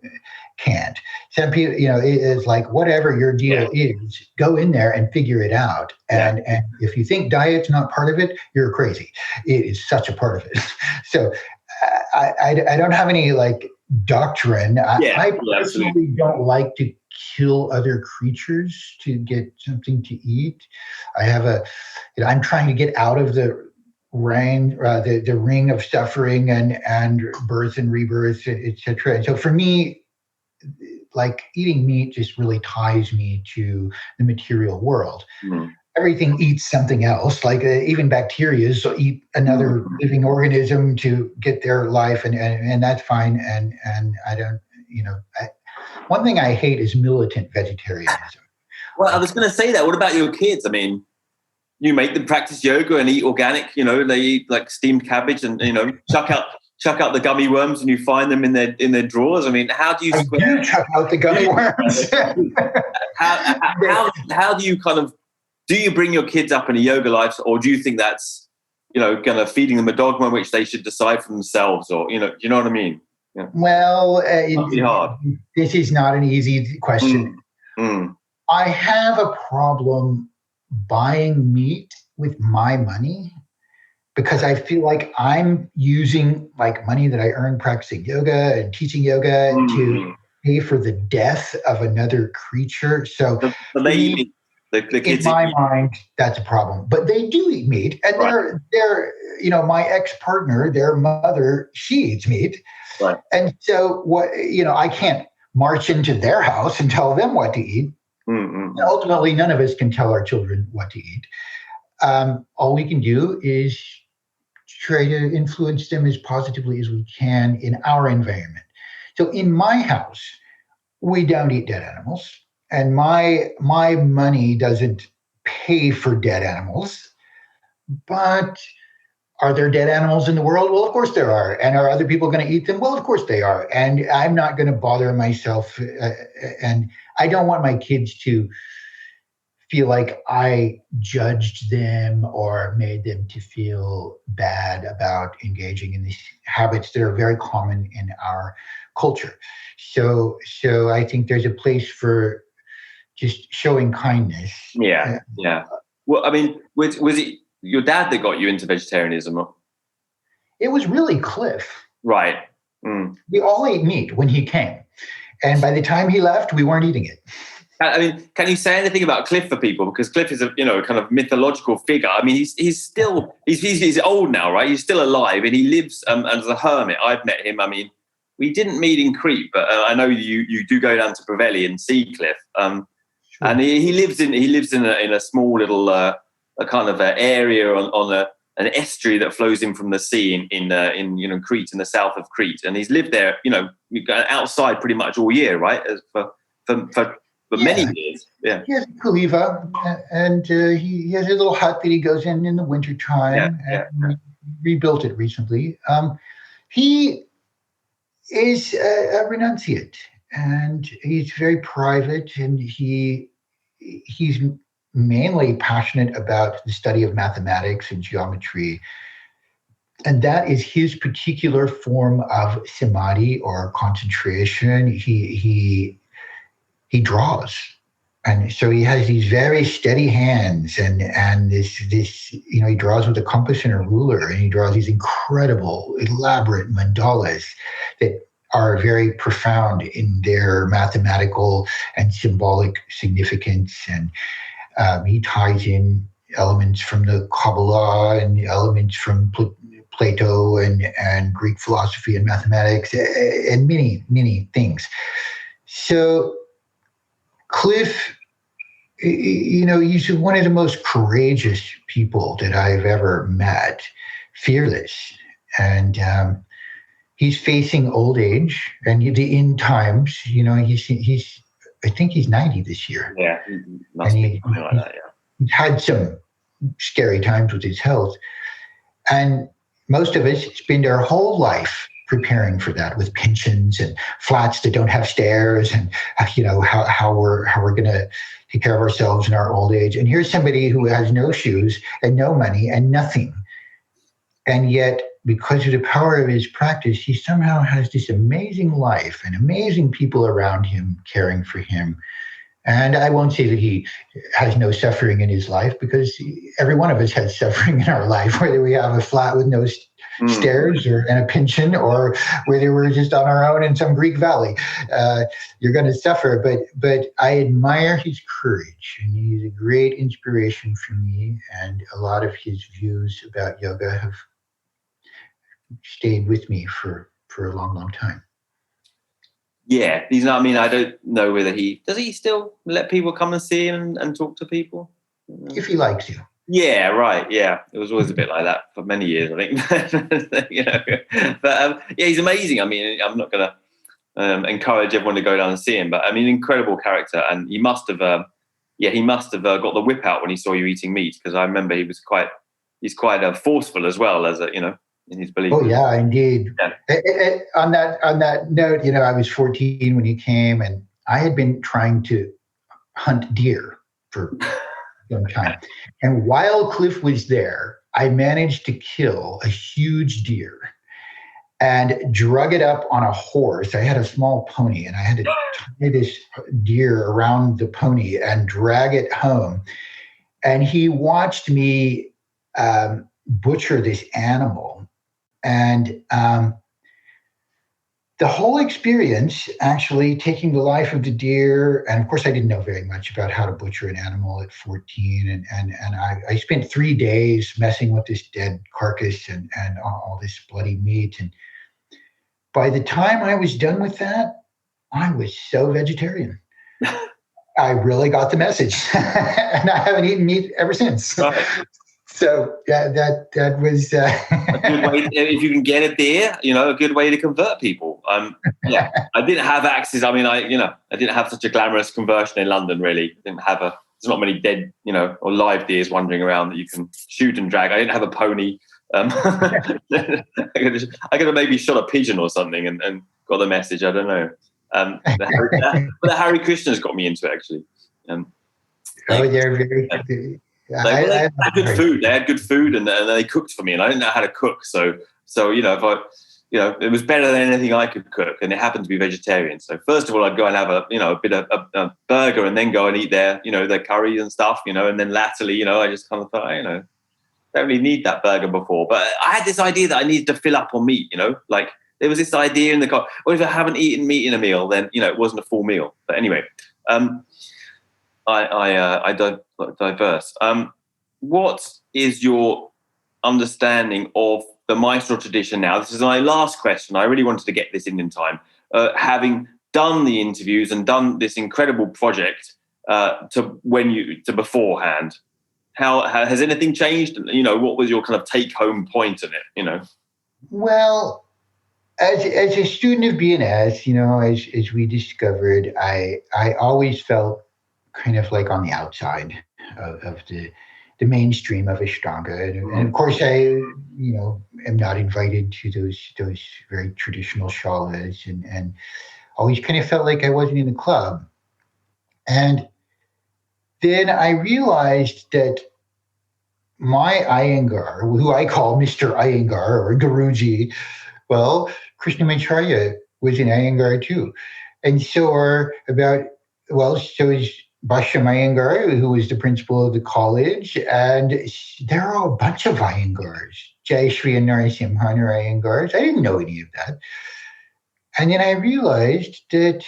Speaker 2: can't. Some people, it's like whatever your deal is, go in there and figure it out. And if you think diet's not part of it, you're crazy. It is such a part of it. So I don't have any doctrine. I personally don't like to kill other creatures to get something to eat. I'm trying to get out of the the ring of suffering and birth and rebirth, etc. And so for me, eating meat just really ties me to the material world. Mm. Everything eats something else, even bacteria eat another living organism to get their life, and that's fine. And I don't, one thing I hate is militant vegetarianism.
Speaker 1: Well, I was going to say that. What about your kids? I mean, you make them practice yoga and eat organic. They eat steamed cabbage and chuck out the gummy worms, and you find them in their drawers. I mean, how do you?
Speaker 2: I do chuck out the gummy worms.
Speaker 1: how do you do you bring your kids up in a yoga life, or do you think that's feeding them a dogma which they should decide for themselves, or you know what I mean? Yeah.
Speaker 2: Well,
Speaker 1: it'd be hard.
Speaker 2: This is not an easy question. I have a problem buying meat with my money because I feel like I'm using money that I earn practicing yoga and teaching yoga to pay for the death of another creature. So the kids in my mind, that's a problem. But they do eat meat, and they're my ex-partner, their mother, she eats meat. Right. And so I can't march into their house and tell them what to eat. Mm-hmm. Ultimately, none of us can tell our children what to eat. All we can do is try to influence them as positively as we can in our environment. So in my house, we don't eat dead animals, and my money doesn't pay for dead animals. But are there dead animals in the world? Well, of course there are. And are other people going to eat them? Well, of course they are. And I'm not going to bother myself. And I don't want my kids to feel like I judged them or made them to feel bad about engaging in these habits that are very common in our culture. So I think there's a place for just showing kindness.
Speaker 1: Yeah. Well, I mean, was it your dad that got you into vegetarianism?
Speaker 2: It was really Cliff.
Speaker 1: Right.
Speaker 2: We all ate meat when he came. And by the time he left, we weren't eating it.
Speaker 1: I mean, can you say anything about Cliff for people? Because Cliff is a kind of mythological figure. I mean, he's old now, right? He's still alive, and he lives as a hermit. I've met him. I mean, we didn't meet in Crete, but I know you do go down to Brevelli and see Cliff. Sure. And he lives in a small little a kind of area on an estuary that flows in from the sea in Crete, in the south of Crete, and he's lived there outside pretty much all year, right? For but many years. Yeah.
Speaker 2: He has a Kaliva, and he has a little hut that he goes in the wintertime, and rebuilt it recently. He is a renunciate, and he's very private, and he's mainly passionate about the study of mathematics and geometry. And that is his particular form of samadhi or concentration. He draws. And so he has these very steady hands, and this he draws with a compass and a ruler, and he draws these incredible, elaborate mandalas that are very profound in their mathematical and symbolic significance. And he ties in elements from the Kabbalah and elements from Plato and Greek philosophy and mathematics and many things. So Cliff, he's one of the most courageous people that I've ever met, fearless. And he's facing old age and the end times. He's I think he's 90 this year.
Speaker 1: Yeah, must be something like that, yeah.
Speaker 2: He's had some scary times with his health. And most of us spend our whole life preparing for that with pensions and flats that don't have stairs, and how we're going to take care of ourselves in our old age. And here's somebody who has no shoes and no money and nothing. And yet, because of the power of his practice, he somehow has this amazing life and amazing people around him caring for him. And I won't say that he has no suffering in his life, because every one of us has suffering in our life, whether we have a flat with no stairs and a pension, or whether we're just on our own in some Greek valley. You're going to suffer. But I admire his courage, and he's a great inspiration for me. And a lot of his views about yoga have stayed with me for a long time.
Speaker 1: Yeah, he's not. I mean, I don't know whether he still let people come and see him and talk to people.
Speaker 2: If he likes you.
Speaker 1: Yeah, right. Yeah, it was always a bit like that for many years, I think. But he's amazing. I mean, I'm not going to encourage everyone to go down and see him, but I mean, incredible character, and he must have, got the whip out when he saw you eating meat, because I remember he's quite forceful as well as in his belief.
Speaker 2: Oh yeah, indeed. Yeah. On that note, I was 14 when he came, and I had been trying to hunt deer for some time. And while Cliff was there, I managed to kill a huge deer and drug it up on a horse. I had a small pony, and I had to tie this deer around the pony and drag it home. And he watched me butcher this animal. And the whole experience, actually taking the life of the deer, and of course I didn't know very much about how to butcher an animal at 14, and I spent 3 days messing with this dead carcass and all this bloody meat. And by the time I was done with that, I was so vegetarian. I really got the message, and I haven't eaten meat ever since. Right. So that was
Speaker 1: a good way. If you can get a deer, a good way to convert people. I didn't have access. I mean, I didn't have such a glamorous conversion in London. Really, there's not many dead, or live deers wandering around that you can shoot and drag. I didn't have a pony. I could have maybe shot a pigeon or something and got the message. I don't know. The Hare Krishnas got me into it, actually.
Speaker 2: They're very.
Speaker 1: They had good food. They had good food, and they cooked for me, and I didn't know how to cook. So if it was better than anything I could cook, and it happened to be vegetarian. So first of all, I'd go and have a bit of a burger, and then go and eat their curries and stuff, and then latterly, I just kind of thought, don't really need that burger before. But I had this idea that I needed to fill up on meat, like there was this idea in the car. Well, if I haven't eaten meat in a meal, then it wasn't a full meal. But anyway. I diverse. What is your understanding of the Mysore tradition now? This is my last question. I really wanted to get this in time. Having done the interviews and done this incredible project to beforehand, how has anything changed? What was your kind of take-home point of it?
Speaker 2: Well, As a student of BNS, as we discovered, I always felt kind of like on the outside of the mainstream of Ashtanga, and of course am not invited to those very traditional shalas, and always kind of felt like I wasn't in the club. And then I realized that my Iyengar, who I call Mr. Iyengar or Guruji, well, Krishnamacharya was an Iyengar too. And so is Bhashyam Iyengar, who was the principal of the college, and there are a bunch of Iyengars. Jai Shri and Narasimhan are Iyengars. I didn't know any of that. And then I realized that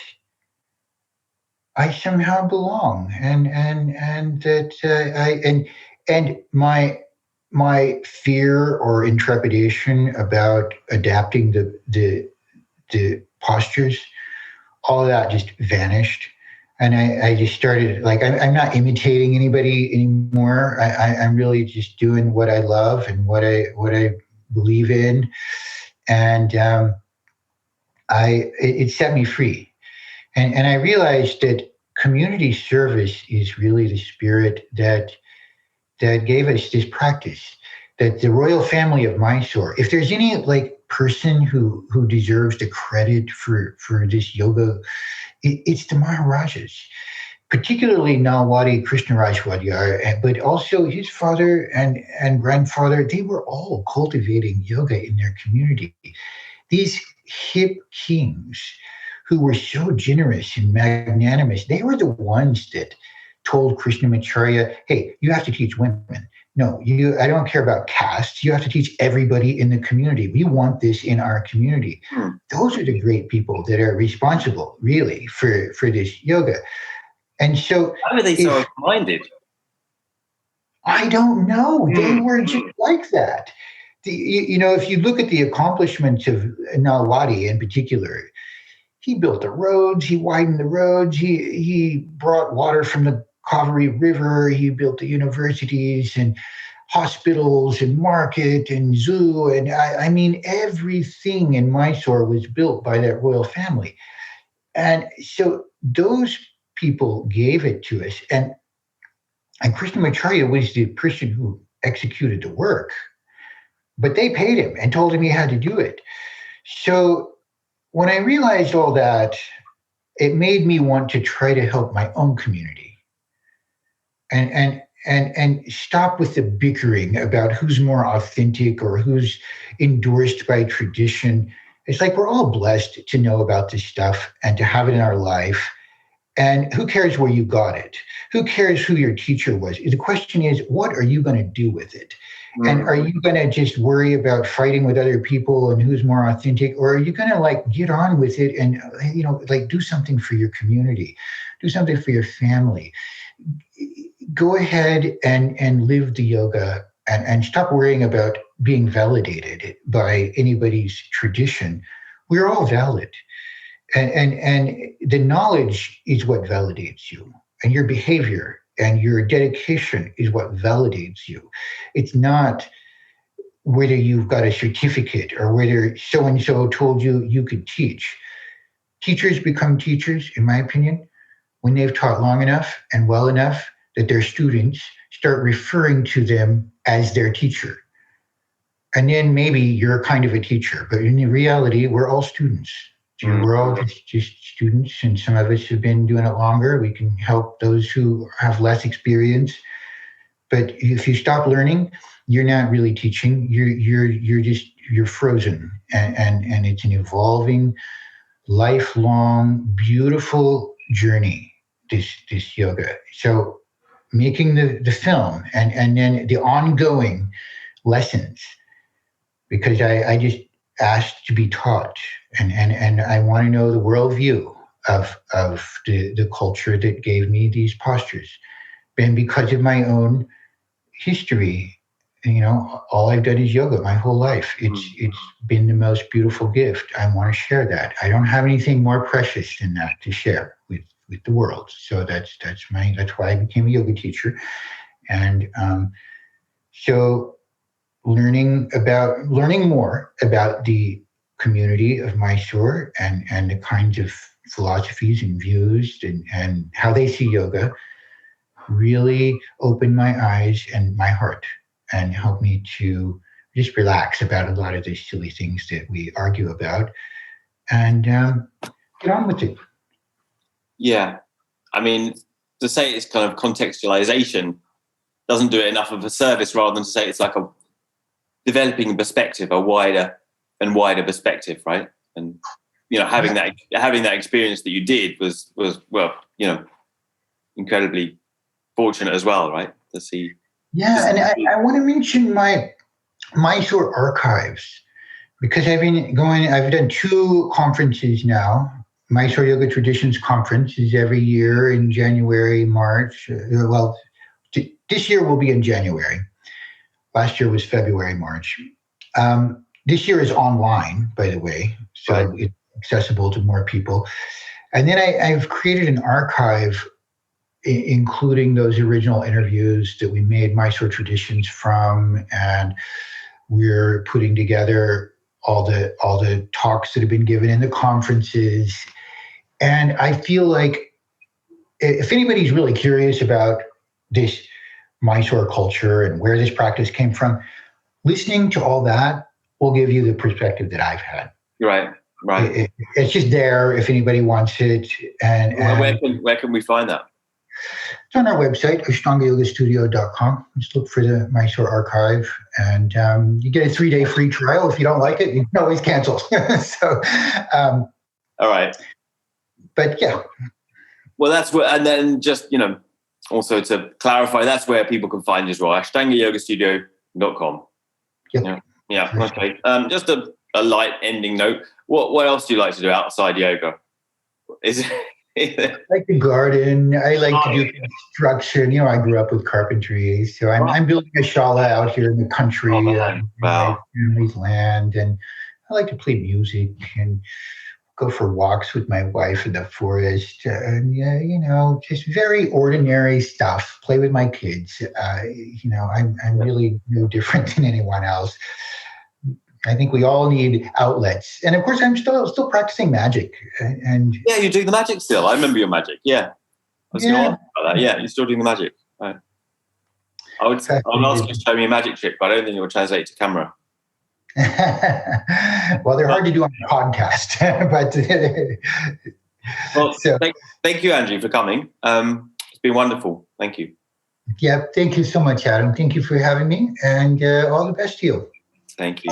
Speaker 2: I somehow belong, and that and my fear or intrepidation about adapting the postures, all of that just vanished. And I just started, like, I'm not imitating anybody anymore. I'm really just doing what I love and what I believe in. And it set me free. And I realized that community service is really the spirit that gave us this practice. That the Royal Family of Mysore, if there's any person who deserves the credit for this yoga, it's the Maharajas, particularly Nalwadi Krishnaraj, but also his father and grandfather. They were all cultivating yoga in their community. These hip kings who were so generous and magnanimous, they were the ones that told Krishnamacharya, hey, you have to teach women. No, I don't care about castes. You have to teach everybody in the community. We want this in our community. Those are the great people that are responsible, really, for this yoga. And so,
Speaker 1: how are they so open-minded?
Speaker 2: I don't know. They were just like that. If you look at the accomplishments of Nalwadi in particular, he built the roads, he widened the roads, he brought water from the Kaveri River, he built the universities and hospitals and market and zoo. And I mean, everything in Mysore was built by that royal family. And so those people gave it to us. And Krishnamacharya was the person who executed the work, but they paid him and told him he had to do it. So when I realized all that, it made me want to try to help my own community and stop with the bickering about who's more authentic or who's endorsed by tradition. It's like we're all blessed to know about this stuff and to have it in our life. And who cares where you got it? Who cares who your teacher was? The question is, what are you going to do with it? And are you going to just worry about fighting with other people and who's more authentic? Or are you going to get on with it and, do something for your community, do something for your family? Go ahead and live the yoga and stop worrying about being validated by anybody's tradition. We're all valid. And the knowledge is what validates you, and your behavior and your dedication is what validates you. It's not whether you've got a certificate or whether so-and-so told you could teach. Teachers become teachers, in my opinion, when they've taught long enough and well enough that their students start referring to them as their teacher. And then maybe you're kind of a teacher, but in reality, we're all students. We're all just students, and some of us have been doing it longer. We can help those who have less experience. But if you stop learning, you're not really teaching. You're frozen, and it's an evolving, lifelong, beautiful journey. This yoga. So making the film and then the ongoing lessons, because I just asked to be taught, and I want to know the worldview of the culture that gave me these postures. And because of my own history, all I've done is yoga my whole life. It's been the most beautiful gift. I want to share that. I don't have anything more precious than that to share with the world. So that's why I became a yoga teacher. And so learning more about the community of Mysore and the kinds of philosophies and views and how they see yoga really opened my eyes and my heart and helped me to just relax about a lot of the silly things that we argue about and get on with it.
Speaker 1: Yeah. I mean, to say it's kind of contextualization doesn't do it enough of a service, rather than to say it's like a developing perspective, a wider and wider perspective, right? And having that experience that you did was well, incredibly fortunate as well, right? To see.
Speaker 2: Yeah, and I want to mention my Mysore archives because I've done 2 conferences now. Mysore Yoga Traditions conference is every year in January, March. This year will be in January. Last year was February, March. This year is online, by the way, so It's accessible to more people. And then I've created an archive, including those original interviews that we made Mysore Traditions from, and we're putting together all the talks that have been given in the conferences. And I feel like if anybody's really curious about this Mysore culture and where this practice came from, listening to all that will give you the perspective that I've had.
Speaker 1: Right.
Speaker 2: It's just there if anybody wants it. And
Speaker 1: where can we find that?
Speaker 2: It's on our website, ashtangayagastudio.com. Just look for the Mysore archive, and you get a 3-day free trial. If you don't like it, you can always cancel. So,
Speaker 1: all right.
Speaker 2: But yeah.
Speaker 1: Well, that's where, and then just, also to clarify, that's where people can find you as well, ashtangayagastudio.com.
Speaker 2: Yep.
Speaker 1: Yeah. Okay. Just a light ending note. What else do you like to do outside yoga? Is it?
Speaker 2: I like to garden. I like to do construction. I grew up with carpentry, so I'm building a shala out here in the country, on my family's land, and I like to play music and go for walks with my wife in the forest, and just very ordinary stuff. Play with my kids. I'm really no different than anyone else. I think we all need outlets, and of course, I'm still practicing magic. And
Speaker 1: yeah, you're doing the magic still. I remember your magic. Yeah, I was going to ask about that. Yeah, you're still doing the magic. Right. I would ask you to show me a magic trick, but I don't think it will translate to camera.
Speaker 2: Well, they're hard to do on a podcast, but
Speaker 1: thank you, Andrew, for coming. It's been wonderful. Thank you.
Speaker 2: Yeah, thank you so much, Adam. Thank you for having me, and all the best to you.
Speaker 1: Thank you.